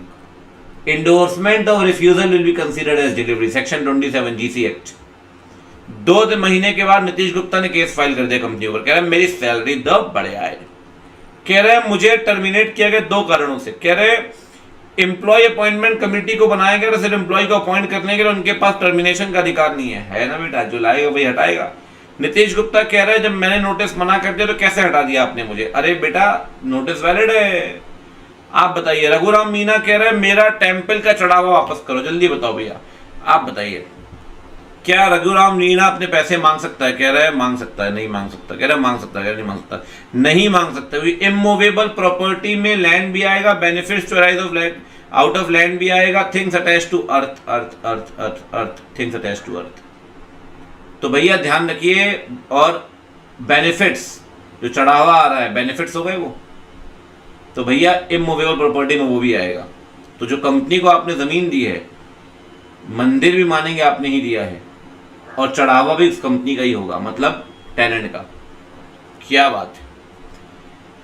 Endorsement और refusal will be considered as delivery, section 27 GC act. 2 महीने के बाद नीतीश गुप्ता ने केस फाइल कर दिया कंपनी पर। कह रहा है मेरी सैलरी दो, बढ़िया है। कह रहे मुझे टर्मिनेट किया गया 2 कारणों से। कह रहे एम्प्लॉय अपॉइंटमेंट कमेटी को बनाया गया सिर्फ एम्प्लॉय को अपॉइंट करने के लिए, उनके पास टर्मिनेशन का अधिकार नहीं है ना बेटा, जो लाएगा वही हटाएगा। नीतीश गुप्ता कह रहे जब मैंने नोटिस मना कर दिया तो कैसे हटा दिया आपने मुझे? अरे बेटा नोटिस वैलिड है। आप बताइए। रघुराम मीना कह रहे मेरा टेंपल का चढ़ावा वापस करो, जल्दी बताओ भैया, आप बताइए। क्या रघुराम मीना अपने पैसे मांग सकता है? कह रहा है मांग सकता है, नहीं मांग सकता। कह रहा है मांग सकता है, कह रहा नहीं मांग सकता, नहीं मांग सकता। इमूवेबल प्रॉपर्टी में लैंड भी आएगा, benefits to arise of land, out of land भी आएगा, things attach to earth, earth earth earth earth, things attach to earth. तो भैया ध्यान रखिए। और बेनिफिट्स, जो चढ़ावा आ रहा है बेनिफिट्स हो गए वो, तो भैया इमूवेबल प्रॉपर्टी में वो भी आएगा। तो जो कंपनी को आपने जमीन दी है, मंदिर भी मानेंगे आपने ही दिया है, और चढ़ावा भी उस कंपनी का ही होगा, मतलब टेनेंट का। क्या बात है।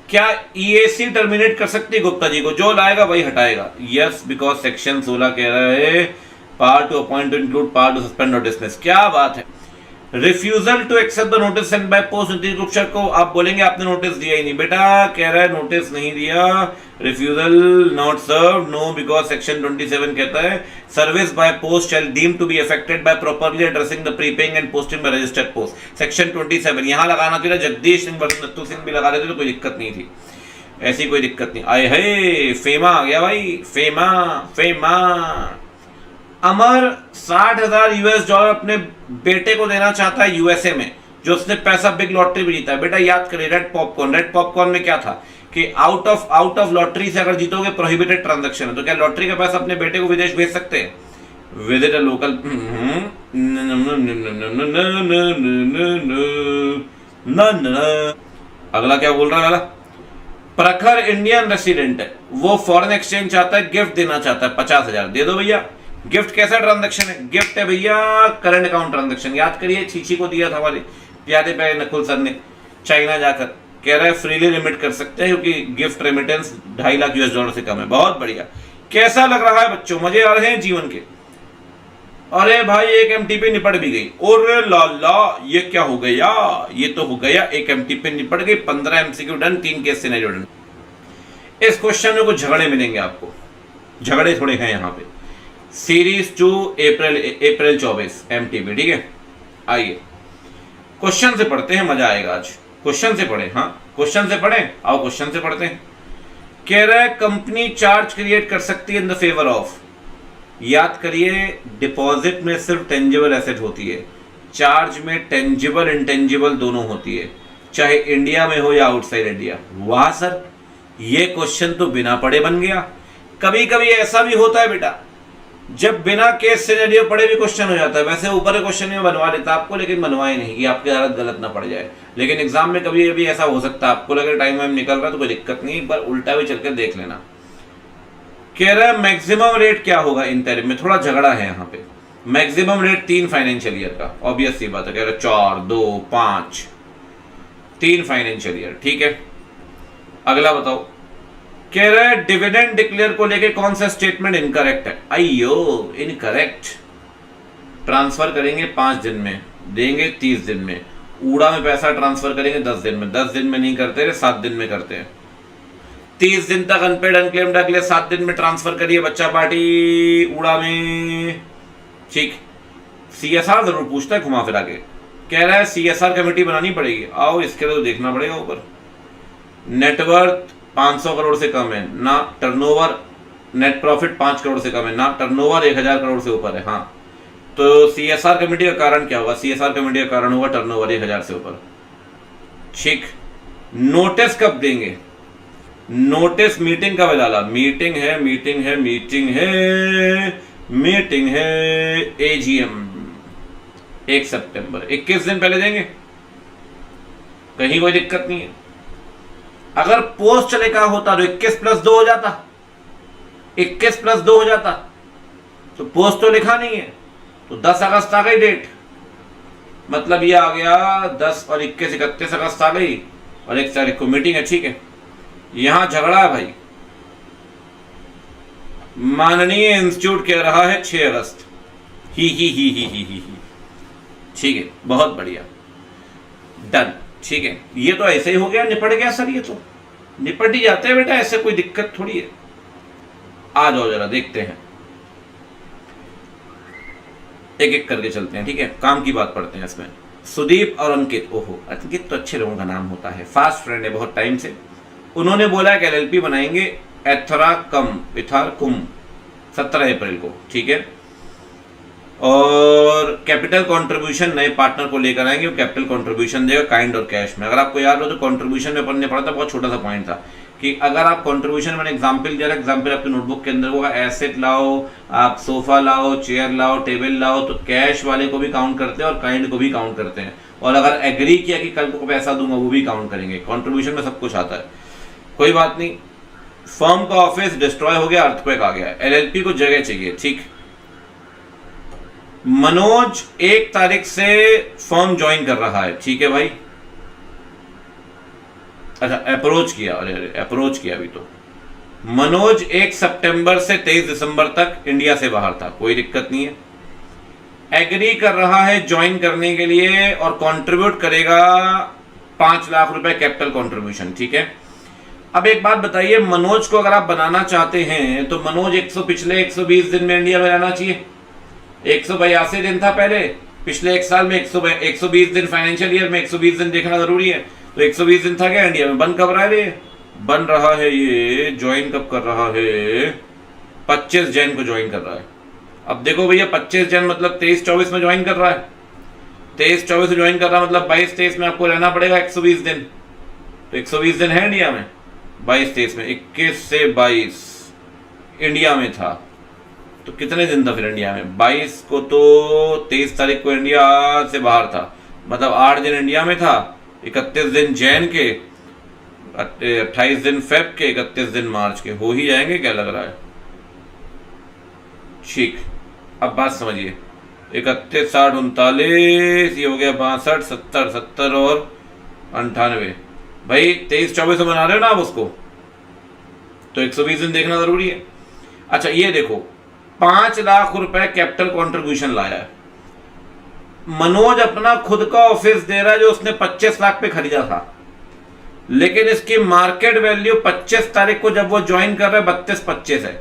क्या ईएसी टर्मिनेट कर सकती है गुप्ता जी को? जो लाएगा वही हटाएगा। यस, बिकॉज सेक्शन 16 कह रहा है power to appoint to include power to suspend और डिसमिस। क्या बात है। Refusal to accept the notice send by post Nitish Gupta को आप बोलेंगे आपने नोटिस दिया ही नहीं। बेटा कह रहा है नोटिस नहीं दिया, refusal not serve, no, because section 27 कहता है service by post shall deem to be affected by properly addressing the prepaying and posting by registered post. Section 27 यहां लगाना चाहिए, जगदीश सिंह वर्सेस नत्थू सिंह भी लगा देते तो कोई दिक्कत नहीं थी, ऐसी कोई दिक्कत नहीं। आए है फेमा आ गया भाई, फेमा फेमा। अमर $60,000 अपने बेटे को देना चाहता है यूएसए में, जो उसने पैसा बिग लॉटरी में जीता है। बेटा याद करिए रेड पॉपकॉर्न में क्या था कि आउट ऑफ लॉटरी से अगर जीतोगे प्रोहिबिटेड ट्रांजैक्शन है। तो क्या लॉटरी का पैसा अपने बेटे को विदेश भेज सकते हैं? Visit a local. अगला क्या बोल रहा है वाला? प्रखर इंडियन रेसिडेंट है, वो फॉरेन एक्सचेंज चाहता है, गिफ्ट देना चाहता है 50,000। दे दो भैया। गिफ्ट कैसा ट्रांजैक्शन है? गिफ्ट है भैया करंट अकाउंट ट्रांजैक्शन। याद करिए छीछी को दिया था हमारे प्यारे प्यारे नकुल सर ने चाइना जाकर। कह रहा है फ्रीली रिमिट कर सकते हैं क्योंकि gift remittance 2.5 lakh US dollar से कम है। बहुत बढ़िया। कैसा लग रहा है बच्चों? मजे आ रहे हैं जीवन के? अरे भाई एक एमटीपी निपट भी गई। और लाला ये क्या हो गया? ये तो हो गया एक एमटीपी निपट गई, 15 MCQ done, 3 case scenario done. इस क्वेश्चन में कुछ झगड़े मिलेंगे आपको, झगड़े थोड़े हैं यहाँ पे। सीरीज 2 अप्रैल 24 एमटीपी, ठीक है। आइए क्वेश्चन से पढ़ते हैं, मजा आएगा आज। क्वेश्चन से पढ़े, हाँ क्वेश्चन से पढ़े, आओ क्वेश्चन से पढ़ते हैं। कह रहा है कंपनी चार्ज क्रिएट कर सकती है इन द फेवर ऑफ। याद करिए डिपॉजिट में सिर्फ टेंजिबल एसेट होती है, चार्ज में टेंजिबल इंटेंजिबल दोनों होती है, चाहे इंडिया में हो या आउटसाइड इंडिया। वाह सर, ये क्वेश्चन तो बिना पढ़े बन गया। कभी कभी ऐसा भी होता है बेटा, जब बिना केस सिनेरियो पढ़े भी क्वेश्चन हो जाता है। वैसे ऊपर के क्वेश्चन में बनवा देता आपको, लेकिन बनवाए नहीं कि आपकी हालत गलत ना पड़ जाए। लेकिन एग्जाम में कभी कभी ऐसा हो सकता है, आपको लगे टाइम वाइम निकल रहा है तो कोई दिक्कत नहीं, एक बार उल्टा भी चल कर देख लेना। कह रहा है मैक्सिमम रेट क्या होगा इन टर्म में? थोड़ा झगड़ा है यहाँ पे। मैक्सिमम रेट 3 फाइनेंशियल ईयर का, ऑब्वियस सी बात है। कह रहा है 4, 2, 5, 3 फाइनेंशियल ईयर, ठीक है। अगला बताओ। कह रहा है डिविडेंड डिक्लेयर को लेके कौन सा स्टेटमेंट इनकरेक्ट है? अयो इनकरेक्ट। ट्रांसफर करेंगे 5 दिन में, देंगे 30 दिन में। ऊड़ा में पैसा ट्रांसफर करेंगे 10 दिन में, 10 दिन में नहीं करते, 7 दिन में करते हैं। 30 दिन तक अनपेड अनक्लेम्ड अगले 7 दिन में ट्रांसफर करिए बच्चा पार्टी ऊड़ा में, ठीक। CSR जरूर पूछता है घुमा फिरा के। कह रहा है CSR कमेटी बनानी पड़ेगी। आओ इसके लिए तो देखना पड़ेगा ऊपर। नेटवर्थ 500 करोड़ से कम है ना, टर्नओवर नेट प्रॉफिट 5 करोड़ से कम है ना, टर्नओवर 1000 करोड़ से ऊपर है। हाँ तो CSR कमेटी का कारण क्या होगा? CSR कमेटी का कारण होगा टर्नओवर 1000 से ऊपर, ठीक। नोटिस कब देंगे? नोटिस मीटिंग कब डाला? मीटिंग है, मीटिंग है, मीटिंग है, मीटिंग है AGM 1 सितंबर, 21 दिन पहले देंगे, कहीं कोई दिक्कत नहीं है। अगर पोस्ट चले का होता तो 21 + 2 हो जाता, 21 + 2 हो जाता। तो पोस्ट तो लिखा नहीं है, तो 10 अगस्त आ गई डेट, मतलब ये आ गया 10 और 21 31 अगस्त आ गई, और 1 तारीख को मीटिंग है, ठीक है। यहां झगड़ा है भाई। माननीय इंस्टीट्यूट कह रहा है 6 अगस्त। ही ठीक है, बहुत बढ़िया, डन, ठीक है। ये तो ऐसे ही हो गया, निपट गया सर, ये तो निपट ही जाते हैं बेटा, ऐसे कोई दिक्कत थोड़ी है। आ जाओ जरा देखते हैं, एक एक करके चलते हैं, ठीक है। काम की बात पढ़ते हैं इसमें। सुदीप और अंकित, ओहो अंकित तो अच्छे लोगों का नाम होता है, फास्ट फ्रेंड है बहुत टाइम से। उन्होंने बोला कि LLP बनाएंगे इथारकुम 17 अप्रैल को, ठीक है। और कैपिटल कंट्रीब्यूशन नए पार्टनर को लेकर आएंगे, वो कैपिटल कंट्रीब्यूशन देगा काइंड और कैश में। अगर आपको याद हो तो कंट्रीब्यूशन में पढ़ने पड़ा था, बहुत छोटा सा पॉइंट था कि अगर आप कंट्रीब्यूशन, मैंने एग्जांपल दिया था, एग्जांपल आपके नोटबुक के अंदर होगा, एसेट लाओ, आप सोफा लाओ, चेयर लाओ, टेबल लाओ, तो कैश वाले को भी काउंट करते हैं और काइंड को भी काउंट करते हैं। और अगर एग्री किया कि कल को पैसा दूंगा, वो भी काउंट करेंगे। कंट्रीब्यूशन में सब कुछ आता है, कोई बात नहीं। फर्म का ऑफिस डिस्ट्रॉय हो गया, अर्थक्वेक आ गया, LLP को जगह चाहिए, ठीक। मनोज 1 तारीख से फर्म ज्वाइन कर रहा है, ठीक है भाई। अच्छा अप्रोच किया, अरे अप्रोच किया अभी तो। मनोज 1 सितंबर से 23 दिसंबर तक इंडिया से बाहर था, कोई दिक्कत नहीं है। एग्री कर रहा है ज्वाइन करने के लिए और कंट्रीब्यूट करेगा 5 लाख रुपए कैपिटल कंट्रीब्यूशन, ठीक है। अब एक बात बताइए, मनोज को अगर आप बनाना चाहते हैं तो मनोज पिछले 120 दिन में इंडिया में रहना चाहिए। 182 दिन था पहले, पिछले 1 साल में 120 दिन, फाइनेंशियल ईयर में 120 दिन देखना जरूरी है। तो 120 दिन था क्या इंडिया में? बन कब रहा है? बन रहा है ये, ज्वाइन कब कर रहा है? 25 जैन को ज्वाइन कर रहा है। अब देखो भैया 25 जैन मतलब 23-24 में ज्वाइन कर रहा है, 23-24 में ज्वाइन कर रहा है, मतलब 22-23 में आपको रहना पड़ेगा 120 दिन। तो 120 दिन है इंडिया में, 22-23 में 21 से 22 इंडिया में था, तो कितने दिन था फिर इंडिया में? 22 को तो 23 तारीख को इंडिया से बाहर था, मतलब 8 दिन इंडिया में था, 31 दिन जैन के, 28 दिन फेब के, 31 दिन मार्च के। हो ही जाएंगे क्या लग रहा है? ठीक, अब बात समझिए। 31, 60, 39, ये हो गया 62, 70, 70 और 98। भाई 23, 24 बना रहे हो ना आप उसको, तो 120 दिन देखना जरूरी है। अच्छा ये देखो, 5 लाख रुपए कैपिटल कंट्रीब्यूशन लाया है मनोज, अपना खुद का ऑफिस दे रहा है जो उसने 25 लाख पे खरीदा था, लेकिन इसकी मार्केट वैल्यू 25 तारीख को जब वो ज्वाइन कर रहा है 32-25 है।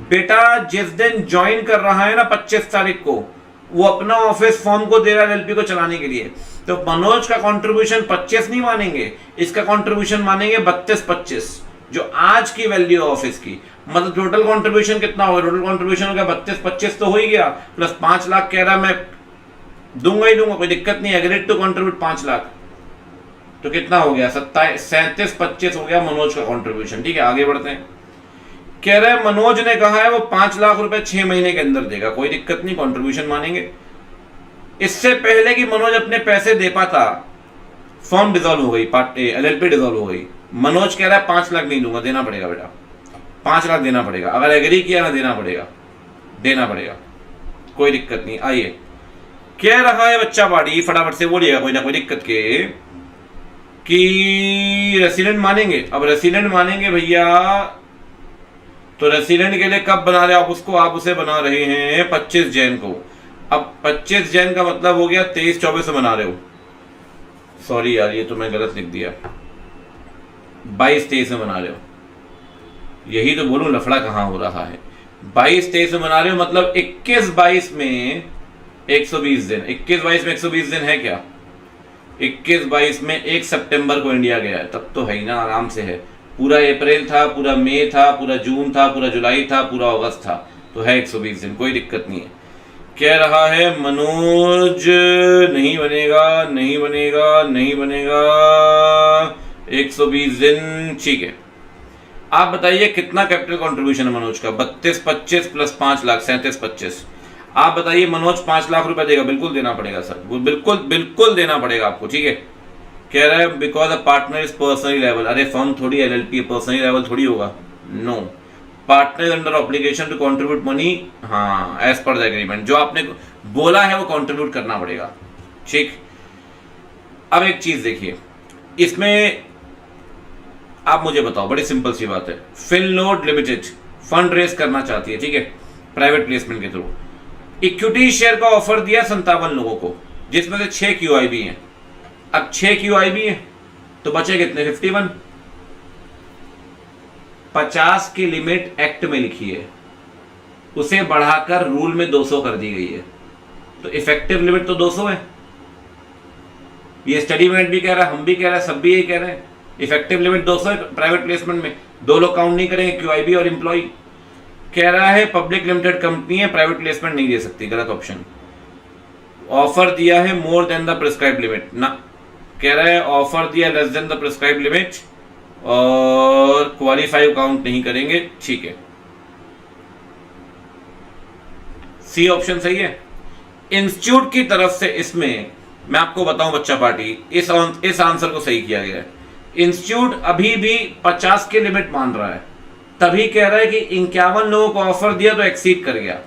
बेटा जिस दिन ज्वाइन कर रहा है ना 25 तारीख को, वो अपना ऑफिस फॉर्म को दे रहा है एलएलपी को चलाने के लिए, तो मनोज का कंट्रीब्यूशन 25 नहीं मानेंगे, इसका कंट्रीब्यूशन मानेंगे 32-25, जो आज की वैल्यू है ऑफिस की। मतलब टोटल कंट्रीब्यूशन कितना होगा? टोटल कंट्रीब्यूशन हो गया 32-25 तो हो ही गया, प्लस 5 लाख कह रहा मैं दूंगा ही दूंगा, कोई दिक्कत नहीं, एग्रीड टू कंट्रीब्यूट 5 लाख, तो कितना हो गया? 37-25 हो गया मनोज का कंट्रीब्यूशन। ठीक है, आगे बढ़ते हैं। कह रहे हैं मनोज ने कहा है वो 5 लाख रुपए 6 महीने के अंदर देगा, कोई दिक्कत नहीं, कंट्रीब्यूशन मानेंगे। इससे पहले कि मनोज अपने पैसे दे पाता, फॉर्म डिसॉल्व हो गई, एलएलपी डिसॉल्व हो गई। मनोज कह रहा है 5 लाख नहीं दूंगा, देना पड़ेगा बेटा, 5 लाख देना पड़ेगा, अगर एग्री किया ना देना पड़ेगा, देना पड़ेगा, कोई दिक्कत नहीं। आइए, कह रहा है बच्चा पार्टी, फटाफट से बोलिएगा कोई ना कोई दिक्कत के, कि रेसिडेंट मानेंगे। अब रेसिडेंट मानेंगे भैया, तो रेसिडेंट के लिए कब बना रहे आप उसको? आप उसे बना रहे हैं 25 जैन को। अब 25 जैन का मतलब हो गया 23-24 से बना रहे हो, सॉरी यार ये तो मैं गलत लिख दिया, 22-23 में बना रहे हो, यही तो बोलूं लफड़ा कहां हो रहा है। 22-23 में बना रहे हो, मतलब 21-22 में 120 दिन, 21-22 में 120 दिन है क्या? 21-22 में 1 सितंबर को इंडिया गया है, तब तो है ही ना, आराम से है। पूरा अप्रैल था, पूरा मई था, पूरा जून था, पूरा जुलाई था, पूरा अगस्त था, तो है 120 दिन, कोई दिक्कत नहीं है। कह रहा है मनोज नहीं बनेगा, नहीं बनेगा, नहीं बनेगा, 120 दिन, ठीक है। आप बताइए कितना कैपिटल कंट्रीब्यूशन है मनोज का? 32-25 प्लस 5 लाख, 37-25। आप बताइए मनोज 5 लाख रुपए देगा? बिल्कुल देना पड़ेगा सर, बिल्कुल बिल्कुल देना पड़ेगा आपको, ठीक है। कह रहा है because a partner is personally liable. अरे फर्म थोड़ी एलएलपी पर्सनली लायबल थोड़ी होगा, no, partner is under obligation to contribute money, हाँ एज पर द एग्रीमेंट, जो आपने बोला है वो कंट्रीब्यूट करना पड़ेगा, ठीक। अब एक चीज देखिए, इसमें आप मुझे बताओ, बड़ी सिंपल सी बात है, फिनलोड लिमिटेड फंड रेज करना चाहती है, ठीक है, प्राइवेट प्लेसमेंट के थ्रू। इक्विटी शेयर का ऑफर दिया 57 लोगों को, जिसमें से 6 QIB हैं। अब 6 QIB हैं तो बचे कितने? 51। 50 की लिमिट एक्ट में लिखी है, उसे बढ़ाकर रूल में 200 कर दी गई है, तो इफेक्टिव लिमिट तो 200 है। ये स्टडी मेट भी कह रहा है, हम भी कह रहे हैं, सब भी यही कह रहे हैं, इफेक्टिव लिमिट 200 है प्राइवेट प्लेसमेंट में। 2 लोग काउंट नहीं करेंगे, QIB और एम्प्लॉय। कह रहा है पब्लिक लिमिटेड कंपनी है, प्राइवेट प्लेसमेंट नहीं दे सकती, गलत ऑप्शन। ऑफर दिया है more than the prescribe limit, ना, कह रहा है ऑफर दिया less than the prescribe limit, और क्वालिफाई काउंट नहीं करेंगे, ठीक है। सी ऑप्शन सही है। इंस्टीट्यूट की तरफ से इसमें मैं आपको बताऊं बच्चा पार्टी, इस आंसर को सही किया गया है। इंस्टीट्यूट अभी भी 50 की लिमिट मान रहा है, तभी कह रहा है कि 51 लोगों को ऑफर दिया तो एक्सीड कर गया,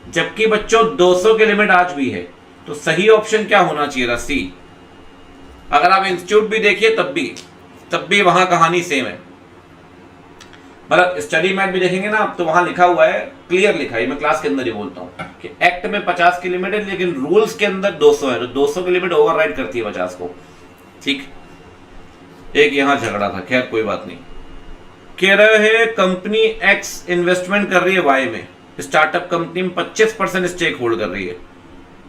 जबकि बच्चों 200 की लिमिट आज भी है, तो सही ऑप्शन क्या होना चाहिए? सी। अगर आप इंस्टीट्यूट भी देखिए तब भी वहां कहानी सेम है, मतलब स्टडी मैट भी देखेंगे ना तो वहां लिखा हुआ है, क्लियर लिखा है, मैं क्लास के अंदर ही बोलता हूं कि एक्ट में 50 की लिमिट है, लेकिन रूल्स के अंदर 200 है, तो 200 की लिमिट ओवरराइड करती है 50 को, ठीक। एक यहां झगड़ा था, खैर कोई बात नहीं। कह रहे हैं कंपनी एक्स इन्वेस्टमेंट कर रही है वाई में, स्टार्टअप कंपनी में 25% स्टेक होल्ड कर रही है,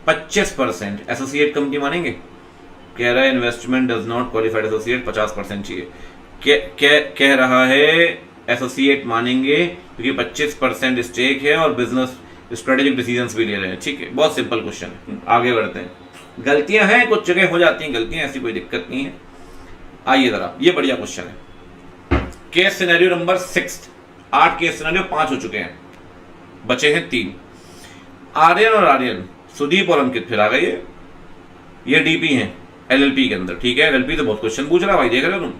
25%। एसोसिएट कंपनी मानेंगे? कह रहा है investment does not qualified associate, 50% चाहिए। कह रहा है एसोसिएट मानेंगे क्योंकि 25% स्टेक है और बिजनेस स्ट्रेटेजिक डिसीजंस भी ले रहे हैं, ठीक है। बहुत सिंपल क्वेश्चन है, आगे बढ़ते हैं। गलतियां हैं, कुछ जगह हो जाती हैं गलतियां, ऐसी कोई दिक्कत नहीं है। आइए जरा, ये बढ़िया क्वेश्चन है। Case scenario number 6, 8 case scenario 5 हो चुके हैं, बचे हैं 3। आर्यन और आर्यन, सुदीप और अंकित फिर आ गए ये डीपी हैं एलएलपी के अंदर, ठीक है। एलएलपी तो बहुत क्वेश्चन पूछ रहा भाई, देख रहे हो तुम।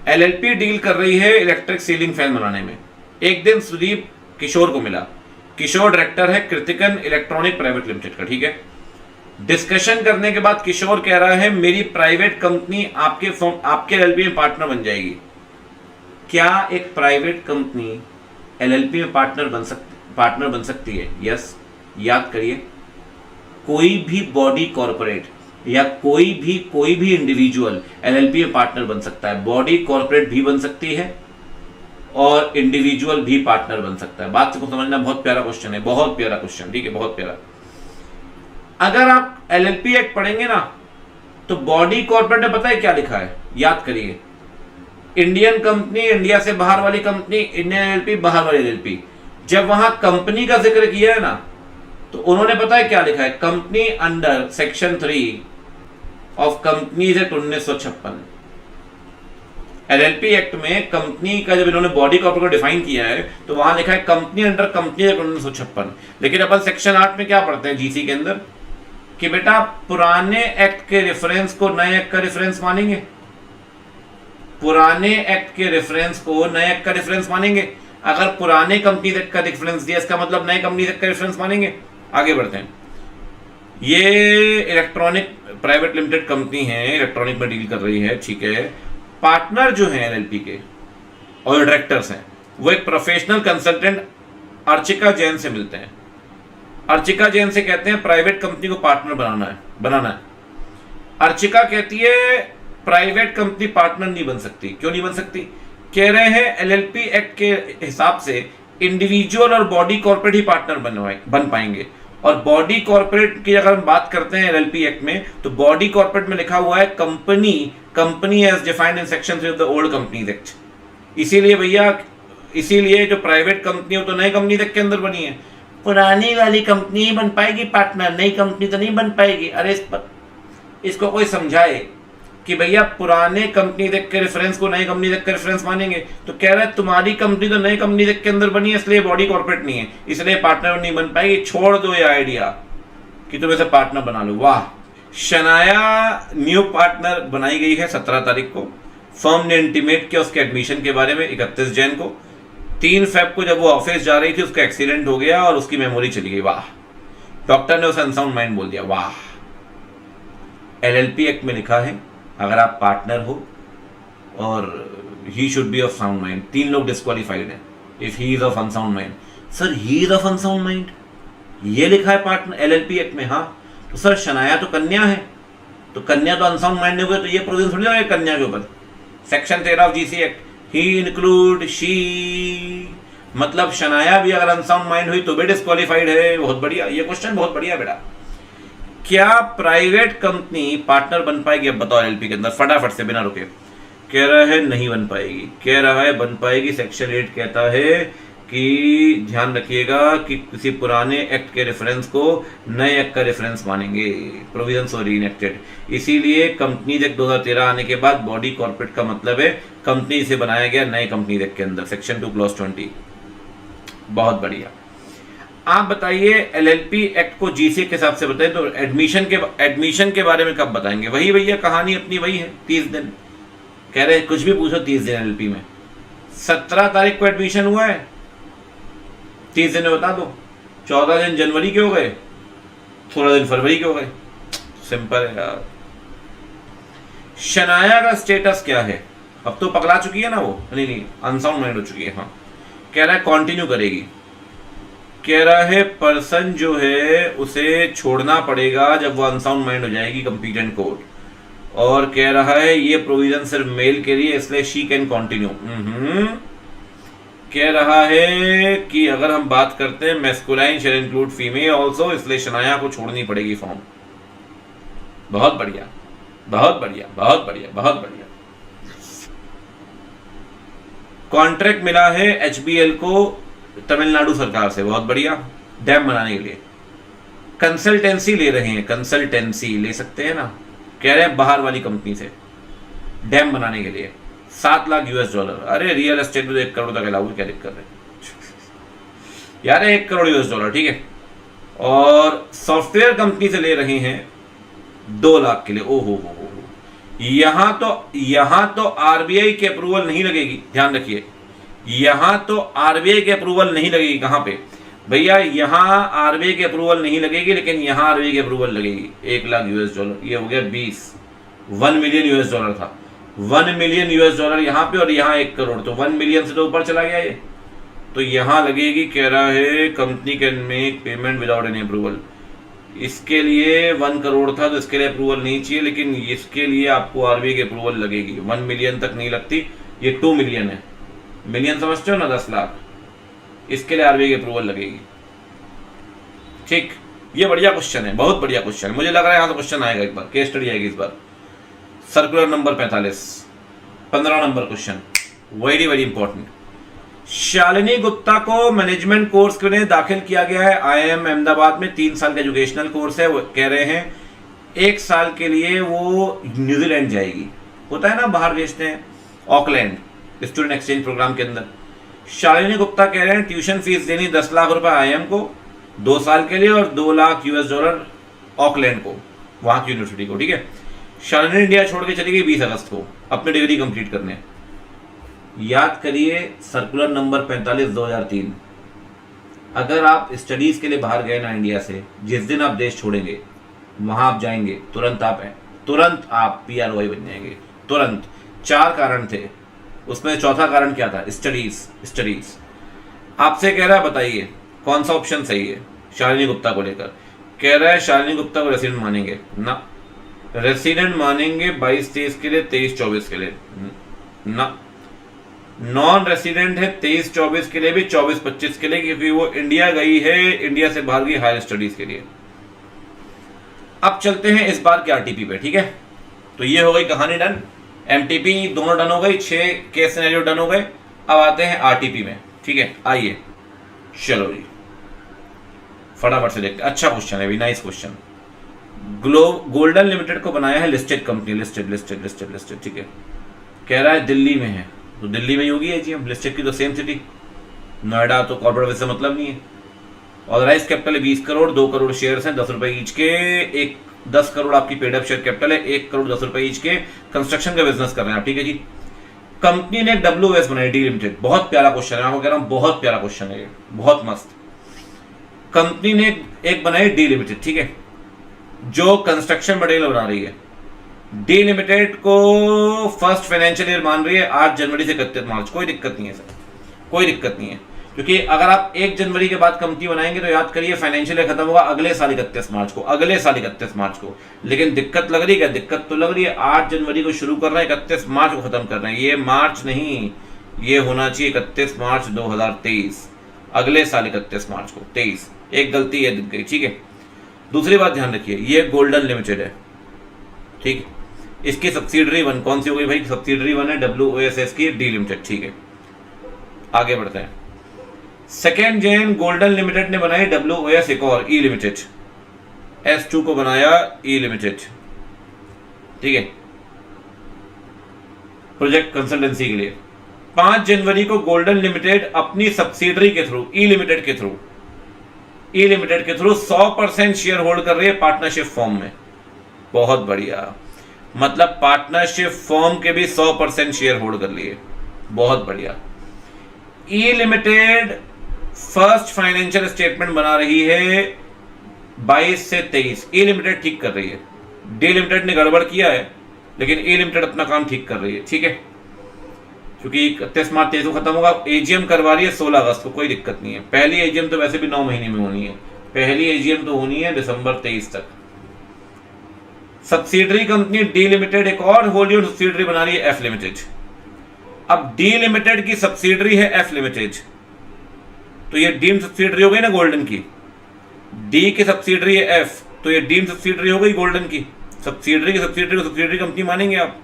एलएलपी डील कर रही है इलेक्ट्रिक सीलिंग फैन बनाने में। एक दिन सुदीप किशोर को मिला। किशोर डायरेक्टर है कृतिकन इलेक्ट्रॉनिक प्राइवेट लिमिटेड का, ठीक है। डिस्कशन करने के बाद किशोर कह रहा है मेरी प्राइवेट कंपनी आपके एलएलपी में पार्टनर बन जाएगी। क्या एक प्राइवेट कंपनी एलएलपी में पार्टनर बन सकती है? यस। याद करिए, कोई भी बॉडी कॉर्पोरेट या कोई भी इंडिविजुअल एलएलपी में पार्टनर बन सकता है। बॉडी कॉर्पोरेट भी बन सकती है और इंडिविजुअल भी पार्टनर बन सकता है। बात को समझना, बहुत प्यारा क्वेश्चन है, बहुत प्यारा क्वेश्चन, ठीक है, बहुत प्यारा। अगर आप एलएलपी एक्ट पढ़ेंगे ना तो बॉडी कॉर्पोरेट में पता है क्या लिखा है? याद करिए, इंडियन कंपनी, इंडिया से बाहर वाली कंपनी, इंडियन एलएलपी, बाहर वाली एलएलपी। जब वहां कंपनी का जिक्र किया है ना तो उन्होंने पता है क्या लिखा है? Company under section 3 of companies act 1956। LLP act में कंपनी का जब इन्होंने बॉडी कॉर्पोरेट को डिफाइन किया है तो वहां लिखा है कंपनी अंडर कंपनी एक्ट 1956। लेकिन अपन सेक्शन 8 में क्या पढ़ते हैं जीसी के अंदर कि बेटा पुराने एक्ट के रेफरेंस को नए एक्ट का रेफरेंस मानेंगे, पुराने एक्ट के रेफरेंस को नए एक्ट का रेफरेंस मानेंगे। अगर पुराने कंपनी एक्ट का रेफरेंस दिया इसका मतलब नए कंपनी एक्ट का रेफरेंस मानेंगे। आगे बढ़ते हैं। ये इलेक्ट्रॉनिक प्राइवेट लिमिटेड कंपनी है, इलेक्ट्रॉनिक में डील कर रही है, ठीक है। पार्टनर जो है एलएलपी के और डायरेक्टर्स हैं वो एक प्रोफेशनल कंसल्टेंट अर्चिका जैन से मिलते हैं। अर्चिका जैन से कहते हैं प्राइवेट कंपनी को पार्टनर बनाना है। अर्चिका कहती है प्राइवेट कंपनी पार्टनर नहीं बन सकती। क्यों नहीं बन सकती? कह रहे हैं एलएलपी एक्ट के हिसाब से इंडिविजुअल और बॉडी कॉर्पोरेट ही पार्टनर बन पाएंगे। और बॉडी कॉर्पोरेट की अगर हम बात करते हैं एलएलपी एक्ट में तो बॉडी कॉर्पोरेट में लिखा हुआ है company as defined in section 3 of the old companies act. इसीलिए भैया, इसीलिए जो प्राइवेट कंपनी हो तो नई कंपनी एक्ट के अंदर बनी है। पुरानी वाली कंपनी ही बन पाएगी पार्टनर, नई कंपनी तो नहीं बन पाएगी। अरे इसको कोई समझाए कि भैया पुराने कंपनी एक्ट के रेफरेंस को नई कंपनी एक्ट का रेफरेंस मानेंगे। तो कह रहा है तुम्हारी कंपनी तो नई कंपनी एक्ट के अंदर बनी है इसलिए बॉडी कॉर्पोरेट नहीं है, इसलिए पार्टनर नहीं बन पाएगी। छोड़ दो ये आइडिया कि तुम इसे पार्टनर बना लो। वाह, शनाया न्यू पार्टनर बनाई गई है 17 तारीख को। फर्म ने इंटीमेट किया उसके एडमिशन के बारे में 31 जैन को। 3 फेब को जब वो ऑफिस जा रही थी उसका एक्सीडेंट हो गया और उसकी मेमोरी चली गई। वाह, डॉक्टर ने उसे अनसाउंड माइंड बोल दिया। वाह, एलएलपी एक्ट में लिखा है अगर आप पार्टनर हो और he should be of sound mind. 3 लोग डिस्क्वालीफाइड हैं if he is of unsound mind. Sir he is of unsound mind, ये लिखा है पार्टनर एलएलपी एक्ट में। हाँ तो सर शनाया तो कन्या है, तो कन्या तो अनसाउंड माइंड हो गए, तो ये प्रोविजन थोड़ी ना कन्या के ऊपर। Section 13 of GC act, he include she, मतलब शनाया भी अगर अनसाउंड माइंड हुई तो भी डिस्क्वालीफाइड है। बहुत बढ़िया, ये क्वेश्चन बहुत बढ़िया बेटा। क्या प्राइवेट कंपनी पार्टनर बन पाएगी? अब बताओ एलएलपी के अंदर फटाफट से बिना रुके। कह रहा है नहीं बन पाएगी, कह रहा है बन पाएगी। सेक्शन 8 कहता है कि ध्यान रखिएगा कि किसी पुराने एक्ट के रेफरेंस को नए एक्ट का रेफरेंस मानेंगे। Provision sorry enacted. इसीलिए कंपनीज एक्ट 2013 आने के बाद बॉडी कॉर्पोरेट का मतलब है कंपनी से बनाया गया नए कंपनीज एक्ट के अंदर, सेक्शन 2 क्लॉज 20। बहुत बढ़िया। आप बताइए एलएलपी एक्ट को जीसी के हिसाब से बताएं तो एडमिशन के बारे में कब बताएंगे? वही भैया कहानी अपनी वही है, 30 दिन। कह रहे कुछ भी पूछो 30 दिन एलएलपी में। 17 तारीख को एडमिशन हुआ है, 30 दिन में बता दो। 14 दिन जनवरी के हो गए, 16 दिन फरवरी के हो गए। सिंपल है यार। शनाया का स्टेटस क्या है? अब तो पकड़ा चुकी है ना वो, नहीं अनसाउंड माइंड हो चुकी है। हाँ, कह रहा है कंटिन्यू करेगी। कह रहा है पर्सन जो है उसे छोड़ना पड़ेगा जब वो अनसाउंड माइंड हो जाएगी कंपीटेंट कोर्ट। और कह रहा है ये प्रोविजन सिर्फ मेल के लिए, इसलिए शी कैन कंटिन्यू। कह रहा है कि अगर हम बात करते हैं masculine shall include female also, इसलिए शनाया को छोड़नी पड़ेगी फॉर्म। बहुत बढ़िया, बहुत बढ़िया, बहुत बढ़िया, बहुत बढ़िया। कॉन्ट्रैक्ट मिला है एचबीएल को तमिलनाडु सरकार से, बहुत बढ़िया, डैम बनाने के लिए। कंसल्टेंसी ले रहे हैं, कंसल्टेंसी ले सकते हैं ना। कह रहे हैं बाहर वाली कंपनी से डैम बनाने के लिए 7 लाख $। अरे रियल एस्टेट में 1 करोड़ तक अलाउ, क्या दिक्कत है यार? 1 करोड़ $, ठीक है। और सॉफ्टवेयर कंपनी से ले रहे हैं 2 लाख के लिए। ओहो हो, यहां तो आरबीआई के अप्रूवल नहीं लगेगी, ध्यान रखिए, यहां तो आरबीआई के अप्रूवल नहीं लगेगी। कहां पे भैया, यहां आरबीआई के अप्रूवल नहीं लगेगी, लेकिन यहां आरबीआई के अप्रूवल लगेगी। 1 लाख यूएस डॉलर, ये हो गया 1 मिलियन यूएस डॉलर था, 1 मिलियन यूएस डॉलर यहां पे, और यहां 1 करोड़, तो 1 मिलियन से तो ऊपर चला गया ये, तो यहां लगेगी। कह रहा है company can make payment without any approval. इसके लिए 1 करोड़ था, तो इसके लिए अप्रूवल नहीं चाहिए, लेकिन इसके लिए आपको आरबीआई की अप्रूवल लगेगी। 1 मिलियन तक नहीं लगती, ये 2 मिलियन है, मिलियन समझते हो ना, 10 लाख, इसके लिए आरबीआई की अप्रूवल लगेगी। ठीक, ये बढ़िया क्वेश्चन है, बहुत बढ़िया क्वेश्चन है। मुझे लग रहा है यहां से क्वेश्चन आएगा, एक बार केस स्टडी आएगी इस बार। Circular number 45, 15 number question, very very important. Shalini Gupta को मैनेजमेंट कोर्स के लिए दाखिल किया गया है आईआईएम अहमदाबाद में। 3 साल का एजुकेशनल कोर्स है। वो कह रहे हैं 1 साल के लिए वो न्यूजीलैंड जाएगी, होता है ना बाहर भेजते हैं, ऑकलैंड स्टूडेंट एक्सचेंज प्रोग्राम के अंदर। शालिनी गुप्ता कह रहे हैं ट्यूशन फीस देनी 10 लाख रुपए आईआईएम को 2 साल के लिए, और 2 लाख यूएस डॉलर ऑकलैंड को, वहां की यूनिवर्सिटी को। ठीक है, शालिनी इंडिया छोड़ के चली गई 20 अगस्त को अपनी डिग्री कंप्लीट करने। याद करिए सर्कुलर नंबर 45 2003। अगर आप स्टडीज के लिए बाहर गए ना इंडिया से, जिस दिन आप देश छोड़ेंगे वहां आप जाएंगे, तुरंत आप पीआरओआई बन जाएंगे, तुरंत। 4 कारण थे, उसमें चौथा कारण क्या था? स्टडीज। आपसे कह रहा है बताइए कौन सा ऑप्शन सही है शालिनी गुप्ता को लेकर। कह रहा है शालिनी गुप्ता को रेसिडेंट मानेंगे ना, रेसिडेंट मानेंगे 22-23 के लिए, 23-24 के लिए ना, नॉन रेसिडेंट है 23-24 के लिए भी, 24-25 के लिए, क्योंकि वो इंडिया गई है, इंडिया से बाहर गई हायर स्टडीज के लिए। अब चलते हैं इस बार के आरटीपी पे। ठीक है, तो ये हो गई कहानी डन, एमटीपी दोनों डन हो गई, 6 केस सिनेरियो डन हो गए। अब आते हैं आरटीपी में। ठीक है, आइए चलो जी फटाफट से देखते हैं। अच्छा क्वेश्चन है, नाइस क्वेश्चन। गोल्डन लिमिटेड को बनाया है लिस्टेड कंपनी, लिस्टेड। ठीक है, कह रहा है दिल्ली में है, तो दिल्ली में ही होगी एजीएम, लिस्टेड की तो सेम सिटी, नोएडा तो कॉर्पोरेट वैसे मतलब नहीं है। ऑथराइज कैपिटल है 20 करोड़, 2 करोड़ शेयर्स हैं 10 रुपए ईच के, 10 करोड़ आपकी पेड अप शेयर कैपिटल है, 1 करोड़ 10 रुपए ईच के। कंस्ट्रक्शन का बिजनेस कर रहे हैं आप। ठीक है जी, कंपनी ने डब्ल्यूएस बनाई, डी लिमिटेड। बहुत प्यारा क्वेश्चन है, मैं आपको कह रहा हूं बहुत प्यारा क्वेश्चन है ये, बहुत मस्त। कंपनी ने एक बनाई डी लिमिटेड, ठीक है, जो कंस्ट्रक्शन मटेरियल बना रही है। डी लिमिटेड को फर्स्ट फाइनेंशियल ईयर मान रही है 8 जनवरी से 31 मार्च। कोई दिक्कत नहीं है सर, कोई दिक्कत नहीं है, क्योंकि अगर आप 1 जनवरी के बाद कंपनी बनाएंगे तो याद करिए फाइनेंशियल ईयर खत्म होगा अगले साल 31 मार्च को, अगले साल 31 मार्च को। लेकिन दिक्कत लग रही है क्या? दिक्कत तो लग रही है। 8 जनवरी को शुरू कर रहे हैं, 31 मार्च को खत्म कर रहे हैं। ये मार्च नहीं, ये होना चाहिए 31 मार्च 2023, अगले साल 31 मार्च को 23। एक गलती है दिख गई, ठीक है। दूसरी बात ध्यान रखिए, ये गोल्डन लिमिटेड है, ठीक है। इसकी सब्सिडरी 1 कौन सी हो गई भाई? सब्सिडरी 1 है WOSS की डी लिमिटेड, ठीक है। आगे बढ़ते हैं। सेकेंड जेन गोल्डन लिमिटेड ने बनाई WOS एक और ई लिमिटेड, S2 को बनाया ई लिमिटेड, ठीक है, प्रोजेक्ट कंसल्टेंसी के लिए। 5 जनवरी को गोल्डन लिमिटेड अपनी सब्सिडरी के थ्रू ई लिमिटेड के थ्रू 100% शेयर होल्ड कर रही है पार्टनरशिप फॉर्म में। बहुत बढ़िया, मतलब पार्टनरशिप फॉर्म के भी 100% शेयर होल्ड कर लिए, बहुत बढ़िया। ई लिमिटेड फर्स्ट फाइनेंशियल स्टेटमेंट बना रही है 22 से 23। ई लिमिटेड ठीक कर रही है, डी लिमिटेड ने गड़बड़ किया है, लेकिन ई लिमिटेड अपना काम ठीक कर रही है, ठीक है। क्योंकि 31 मार्च 23 को खत्म होगा। एजीएम करवा रही है 16 अगस्त को, कोई दिक्कत नहीं है। पहली एजीएम तो वैसे भी 9 महीने में होनी है, पहली एजीएम तो होनी है दिसंबर 23 तक। सब्सिडरी कंपनी डी लिमिटेड एक और होली ओन्ड सब्सिडरी बना रही है एफ लिमिटेड। अब डी लिमिटेड की सब्सिडरी है एफ लिमिटेड, तो ये डीम सब्सिडरी हो गई ना गोल्डन की। डी की सब्सिडरी है एफ, तो ये डीम सब्सिडरी हो गई गोल्डन की। सब्सिडरी की सब्सिडरी को सब्सिडरी कंपनी मानेंगे आप।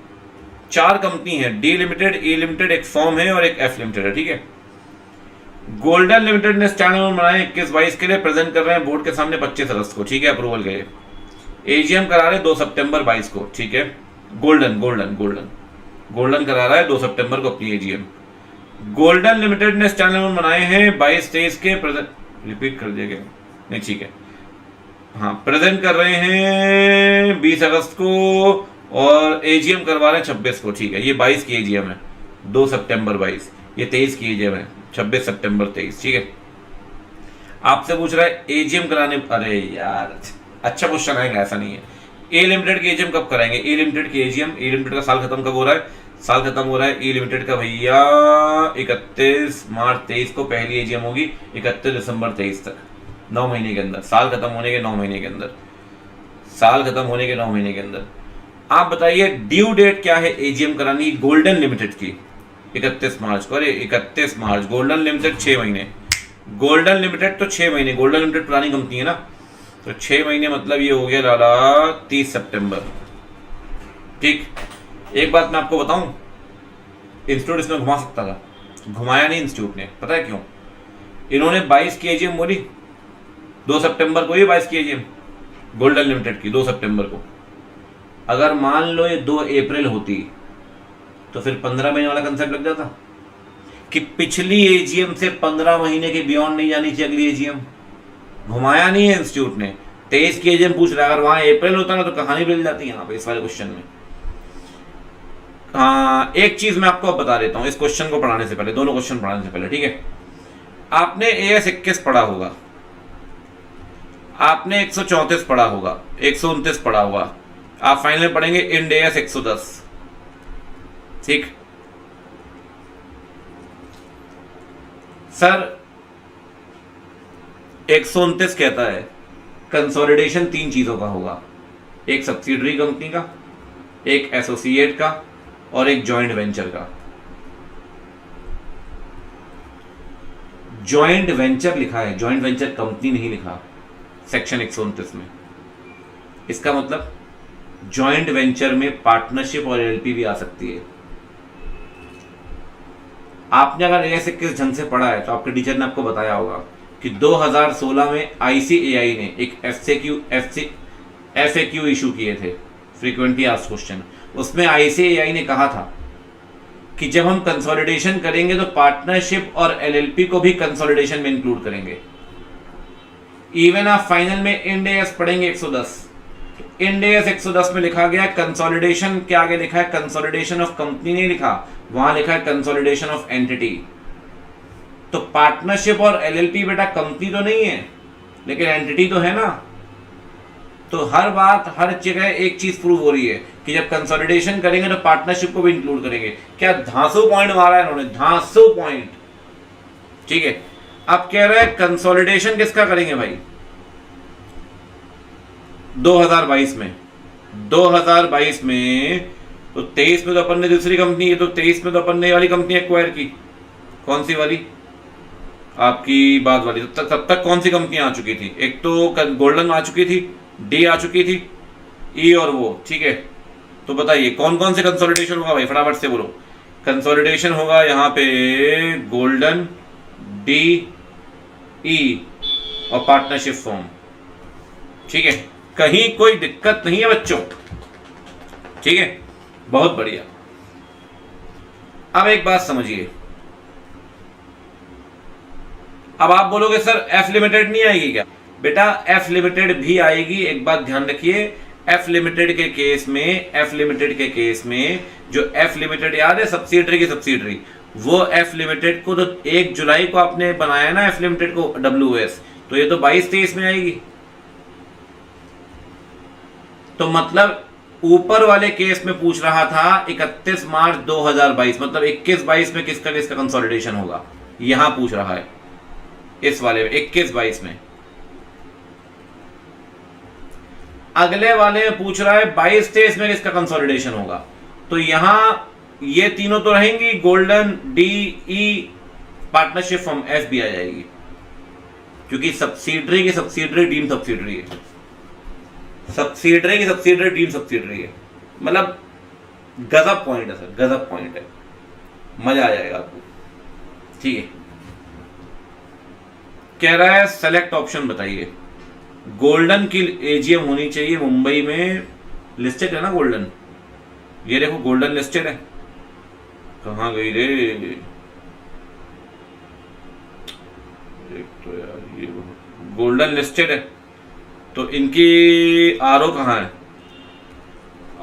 4 कंपनी है, डी लिमिटेड, ई लिमिटेड, एक फॉर्म है और एक एफ लिमिटेड है, ठीक है। गोल्डन लिमिटेड ने स्टैंडअलोन बनाए 21-22 के लिए, प्रेजेंट कर रहे हैं बोर्ड के सामने 25 अगस्त को, ठीक है, अप्रूवल के लिए। एजीएम करा रहे 2 सितंबर 22 को, ठीक है। गोल्डन करा रहा है 2 सितंबर को अपनी एजीएम। गोल्डन लिमिटेड ने स्टैंडअलोन बनाए हैं 22-23 के, प्रेजेंट रिपीट कर दिया गया नहीं, ठीक है। हाँ, प्रेजेंट कर रहे हैं 20 अगस्त को और एजीएम करवा रहे हैं 26 को। ठीक है, ये 22 की एजीएम है, 2 सितंबर 22, ये 23 की एजीएम है, 26 सितंबर 23। ठीक है, आपसे पूछ रहा है एजीएम कराने, अरे यार अच्छा क्वेश्चन आएगा, ऐसा नहीं है। ए लिमिटेड की एजीएम कब कराएंगे? ए लिमिटेड की एजीएम, ए लिमिटेड का साल खत्म कब हो रहा है? साल खत्म हो रहा है ए लिमिटेड का भैया 31 मार्च 23 को पहली एजीएम होगी, 31 दिसंबर 23 तक, 9 महीने के अंदर, साल खत्म होने के 9 महीने के अंदर, साल खत्म होने के 9 महीने के अंदर। आप बताइए ड्यू डेट क्या है एजीएम करानी गोल्डन लिमिटेड की? 31 मार्च को। अरे 31 मार्च, गोल्डन लिमिटेड 6 महीने, गोल्डन लिमिटेड तो 6 महीने, गोल्डन लिमिटेड पुरानी कंपनी है ना, तो 6 महीने मतलब ये हो गया लाला 30 सितंबर। ठीक, एक बात मैं आपको बताऊं, इंस्टीट्यूट इसमें घुमा सकता था, घुमाया नहीं इंस्टीट्यूट ने, पता है क्यों? इन्होंने 22 की एजीएम बोली, 2 सितंबर को ये 22 की एजीएम गोल्डन लिमिटेड की, 2 सितंबर को। अगर मान लो ये 2 अप्रैल होती तो फिर 15 महीने वाला कंसेप्ट लग जाता कि पिछली एजीएम से 15 महीने के बियॉन्ड नहीं जानी चाहिए अगली एजीएम। घुमाया नहीं है इंस्टीट्यूट ने, 23 की एजीएम पूछ रहा है, अगर वहां अप्रैल होता ना तो कहानी बदल जाती है यहाँ पे इस वाले क्वेश्चन में। हाँ, एक चीज मैं आपको अब बता देता हूँ इस क्वेश्चन को पढ़ाने से पहले, दोनों क्वेश्चन पढ़ाने से पहले। ठीक है, आपने AS 21 पढ़ा होगा, आपने 134 पढ़ा होगा, 129 पढ़ा होगा, आप फाइनल पढ़ेंगे इंड AS 110। ठीक सर, 129 कहता है कंसोलिडेशन 3 चीजों का होगा, एक सब्सिडरी कंपनी का, एक एसोसिएट का और एक जॉइंट वेंचर का। जॉइंट वेंचर लिखा है, जॉइंट वेंचर कंपनी नहीं लिखा सेक्शन 129 में। इसका मतलब जॉइंट वेंचर में पार्टनरशिप और एलपी भी आ सकती है। आपने अगर AS 21 ढंग से पढ़ा है तो आपके टीचर ने आपको बताया होगा कि 2016 में ICAI ने एक FAQ इशू किए थे, फ्रीक्वेंटली आस्क्ड क्वेश्चन। उसमें ICAI ने कहा था कि जब हम कंसोलिडेशन करेंगे तो पार्टनरशिप और LLP को भी कंसोलिडेशन में इंक्लूड करेंगे। इवन आप फाइनल में इंड AS पढ़ेंगे 110, इंड AS 110 में लिखा गया कंसोलिडेशन के आगे लिखा है कंसोलिडेशन ऑफ कंपनी नहीं लिखा, वहां लिखा है कंसोलिडेशन ऑफ एंटिटी। तो पार्टनरशिप और LLP बेटा कंपनी तो नहीं है लेकिन एंटिटी तो है ना। तो हर बात हर जगह एक चीज प्रूव हो रही है कि जब कंसोलिडेशन करेंगे तो पार्टनरशिप को भी इंक्लूड करेंगे। क्या धांसू पॉइंट मारा है इन्होंने, धांसू पॉइंट। ठीक है, अब कह रहा है कंसोलिडेशन किसका करेंगे भाई? 2022 में, 2022 में तो 23 में तो अपन ने दूसरी कंपनी, तो 23 में तो अपन ने वाली कंपनी एक्वायर की, कौन सी वाली? आपकी बात वाली। तब तक कौन सी कंपनी आ चुकी थी? एक तो गोल्डन आ चुकी थी, डी आ चुकी थी, ई और वो। ठीक है, तो बताइए कौन कौन से कंसोलिडेशन होगा भाई, फटाफट से बोलो। कंसोलिडेशन होगा यहाँ पे गोल्डन, डी, ई और पार्टनरशिप फॉर्म। ठीक है, कहीं कोई दिक्कत नहीं है बच्चों। ठीक है, बहुत बढ़िया। अब एक बात समझिए, अब आप बोलोगे सर एफ लिमिटेड नहीं आएगी क्या? बेटा एफ लिमिटेड भी आएगी। एक बात ध्यान रखिए, एफ लिमिटेड के केस में, एफ लिमिटेड के केस में जो एफ लिमिटेड याद है सब्सिडरी की सब्सिडरी, वो एफ लिमिटेड को तो 1 जुलाई को आपने बनाया ना एफ लिमिटेड को WS, तो ये तो 22-23 में आएगी। तो मतलब ऊपर वाले केस में पूछ रहा था 31 मार्च 2022, मतलब 21-22 में किसका किसका कंसोलिडेशन होगा, यहां पूछ रहा है इस वाले में 21-22 में। अगले वाले में पूछ रहा है 22-23 में किसका कंसोलिडेशन होगा। तो यहां ये तीनों तो रहेंगी, गोल्डन, डी, ई, पार्टनरशिप फॉर्म एफ भी आ जाएगी, क्योंकि सब्सिडरी की सब्सिडरी डीम सब्सिडरी है, सब्सिडरी की सब्सिडरी डीम सब्सिडरी है। मतलब गजब पॉइंट है सर, गजब पॉइंट है, मजा आ जाएगा आपको। ठीक है, कह रहा है सेलेक्ट ऑप्शन बताइए। गोल्डन की एजीएम होनी चाहिए मुंबई में, लिस्टेड है ना गोल्डन, ये देखो गोल्डन लिस्टेड है। कहां गई रे? एक तो यार ये गोल्डन लिस्टेड है, तो इनकी आरओ कहाँ है?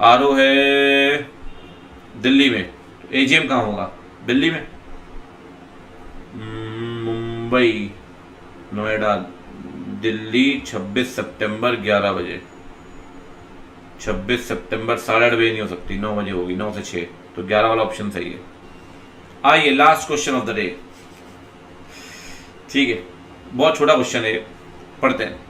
आरओ है दिल्ली में। एजीएम कहाँ होगा? दिल्ली में। मुंबई, नोएडा, दिल्ली 26 सितंबर 11 बजे। 26 सितंबर 8:30 बजे नहीं हो सकती, 9 बजे होगी, 9 से 6, तो 11 वाला ऑप्शन सही है। आइए last question of the day. ठीक है, बहुत छोटा क्वेश्चन है, पढ़ते हैं।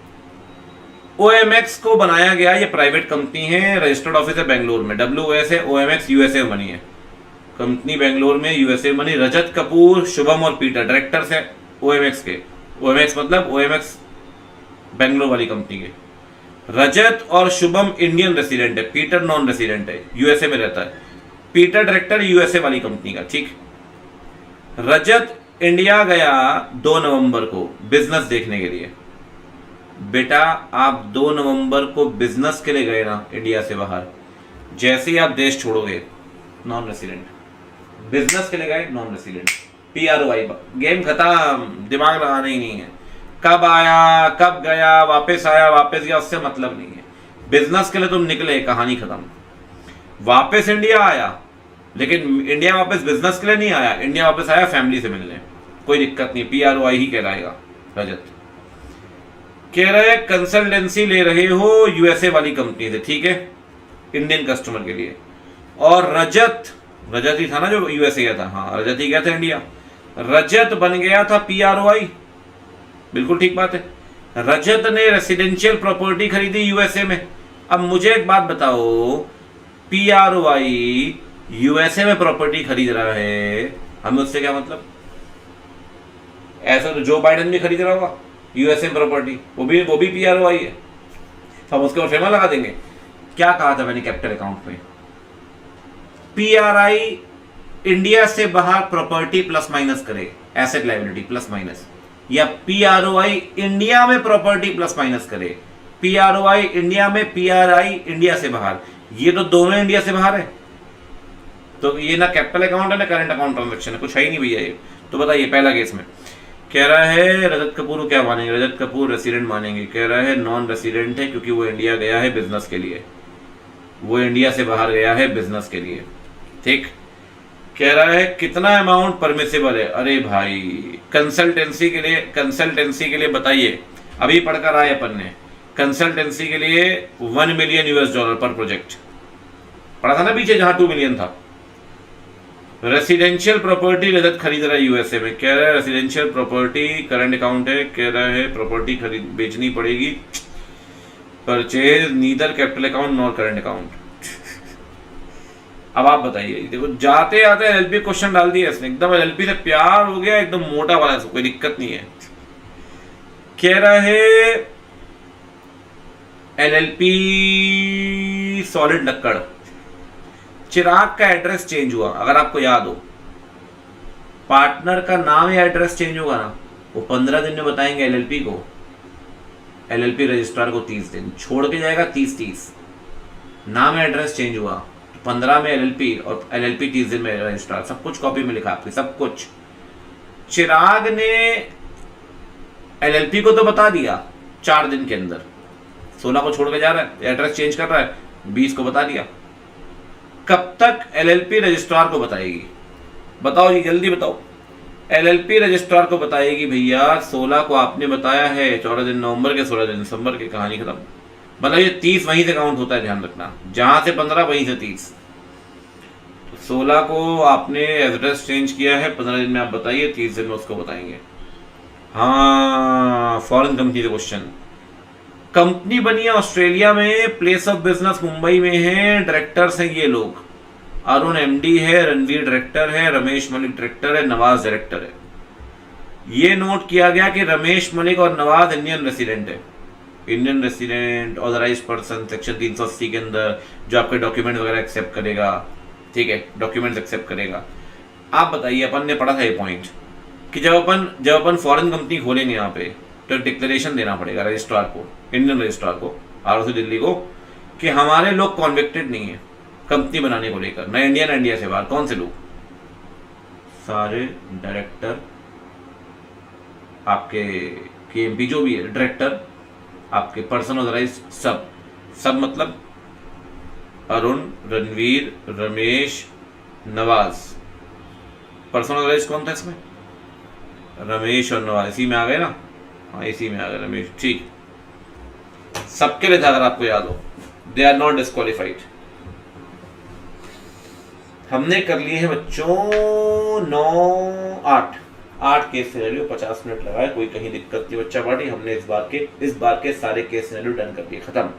OMX को बनाया गया, ये प्राइवेट कंपनी है, रजिस्टर्ड ऑफिस है बेंगलोर में, WOS है, OMX यूएसए मनी है, कंपनी बेंगलोर में, यूएसए मनी। रजत कपूर, शुभम और पीटर डायरेक्टर्स है OMX के। OMX मतलब OMX बेंगलोर वाली कंपनी के। रजत और शुभम इंडियन रेसिडेंट है, पीटर नॉन रेसिडेंट है, यूएसए में रहता है। पीटर डायरेक्टर यूएसए वाली कंपनी का। ठीक, रजत इंडिया गया 2 नवंबर को बिजनेस देखने के लिए। बेटा आप 2 नवंबर को बिजनेस के लिए गए ना इंडिया से बाहर, जैसे ही आप देश छोड़ोगे, नॉन रेसिडेंट, बिजनेस के लिए गए नॉन रेसिडेंट, PROI, गेम खत्म, दिमाग लगाना ही नहीं है। कब आया, कब गया, वापस आया, वापस गया, उससे मतलब नहीं है। बिजनेस के लिए तुम निकले, कहानी खत्म। वापस इंडिया आया, लेकिन इंडिया वापस बिजनेस के लिए नहीं आया, इंडिया वापस आया फैमिली से मिलने, कोई दिक्कत नहीं, PROI ही कहलाएगा। रजत कह रहे कंसल्टेंसी ले रहे हो यूएसए वाली कंपनी से, ठीक है, इंडियन कस्टमर के लिए। और रजत ही था ना जो यूएसए गया था, हाँ रजत ही गया था इंडिया, रजत बन गया था PROI, बिल्कुल ठीक बात है। रजत ने रेसिडेंशियल प्रॉपर्टी खरीदी यूएसए में। अब मुझे एक बात बताओ, PROI यूएसए में प्रॉपर्टी खरीद रहा है, हमें उससे क्या मतलब? ऐसा तो जो बाइडेन भी खरीद रहा होगा यूएसए में प्रॉपर्टी, वो भी PROI है, तो हम उसके ऊपर फेमा लगा देंगे। क्या कहा था मैंने कैपिटल अकाउंट में? PRI इंडिया से बाहर प्रॉपर्टी प्लस माइनस करे, एसेट लायबिलिटी प्लस माइनस, या PROI इंडिया में प्रॉपर्टी प्लस माइनस करे। PROI इंडिया में, PRI इंडिया से बाहर, ये तो दोनों इंडिया से बाहर है, तो ये ना कैपिटल अकाउंट है ना करंट अकाउंट ट्रांजेक्शन है, कुछ है ही नहीं भैया ये। तो बताइए पहला केस में कह रहा है रजत कपूर को क्या मानेंगे? रजत कपूर रेसिडेंट मानेंगे। कह रहा है नॉन रेसिडेंट है क्योंकि वो इंडिया गया है बिजनेस के लिए, वो इंडिया से बाहर गया है बिजनेस के लिए। ठीक, कह रहा है कितना अमाउंट परमिसिबल है? अरे भाई कंसल्टेंसी के लिए बताइए, अभी पढ़कर आए अपन ने, कंसल्टेंसी के लिए $1 मिलियन पर प्रोजेक्ट पढ़ा था ना पीछे, जहां 2 मिलियन था। रेसिडेंशियल प्रॉपर्टी रजत खरीद रहा है यूएसए में। कह रहा है रेसिडेंशियल प्रॉपर्टी करंट अकाउंट है, कह रहा है प्रॉपर्टी खरीद बेचनी पड़ेगी, purchase neither capital account nor current account. अब आप बताइए, देखो जाते आते LLP क्वेश्चन डाल दिया इसने, एकदम LLP से प्यार हो गया, एकदम मोटा वाला, कोई दिक्कत नहीं है। कह रहा है LLP सॉलिड लक्कड़, चिराग का एड्रेस चेंज हुआ, अगर आपको याद हो, पार्टनर का नाम या एड्रेस चेंज होगा ना, वो 15 दिन में बताएंगे LLP को, LLP रजिस्ट्रार को 30 दिन छोड़ के जाएगा, 30 नाम या एड्रेस चेंज हुआ, 15 में LLP और LLP 30 दिन में रजिस्ट्रार, सब कुछ कॉपी में लिखा आपके, सब कुछ। चिराग ने LLP को तो बता दिया 4 दिन के अंदर, 16 को छोड़ के जा रहा है, एड्रेस चेंज कर रहा है, 20 को बता दिया। कब तक LLP रजिस्ट्रार को बताएगी? बताओ जी जल्दी बताओ। LLP रजिस्ट्रार को बताएगी भैया 16 को आपने बताया है, 14 दिन नवंबर के, 16 दिन दिसंबर के, कहानी खत्म। मतलब ये 30 वहीं से काउंट होता है, ध्यान रखना, जहां से 15 वहीं से 30। 16 को आपने एड्रेस चेंज किया है, 15 दिन में आप बताइए, 30 दिन में उसको बताएंगे। हाँ, फॉरेन कंपनी से क्वेश्चन, कंपनी बनी है ऑस्ट्रेलिया में, प्लेस ऑफ बिजनेस मुंबई में है, डायरेक्टर्स हैं ये लोग, अरुण MD है, रणवीर डायरेक्टर है, रमेश मलिक डायरेक्टर है, नवाज डायरेक्टर है। ये नोट किया गया कि रमेश मलिक और नवाज इंडियन रेसिडेंट है, Indian resident authorise person section 380 के अंदर, जो आपके डॉक्यूमेंट वगैरह एक्सेप्ट करेगा, ठीक है, डॉक्यूमेंट्स एक्सेप्ट करेगा। आप बताइए, अपन ने पढ़ा था ये पॉइंट कि जब अपन फॉरेन कंपनी खोलेंगे यहाँ पे, तो डिक्लेरेशन देना पड़ेगा रजिस्ट्रार को, इंडियन रजिस्ट्रार को, ROC दिल्ली को, कि हमारे लोग कॉन्विक्टेड नहीं है कंपनी बनाने को लेकर, न इंडिया न इंडिया से बाहर। कौन से लोग? सारे डायरेक्टर आपके KMP जो भी है डायरेक्टर, आपके पर्सनलाइज सब, सब मतलब अरुण, रणवीर, रमेश, नवाज। पर्सनलाइज कौन था इसमें? रमेश और नवाज, इसी में आ गए ना? हाँ इसी में आ गए रमेश, ठीक। सबके लिए था, अगर आपको याद हो, दे आर नॉट डिस्क्वालिफाइड। हमने कर लिए हैं बच्चों 8 केस सिनेरियो, 50 मिनट लगाए, कोई कहीं दिक्कत नहीं बच्चा पार्टी। हमने इस बार के सारे केस सिनेरियो डन कर दिए, खत्म।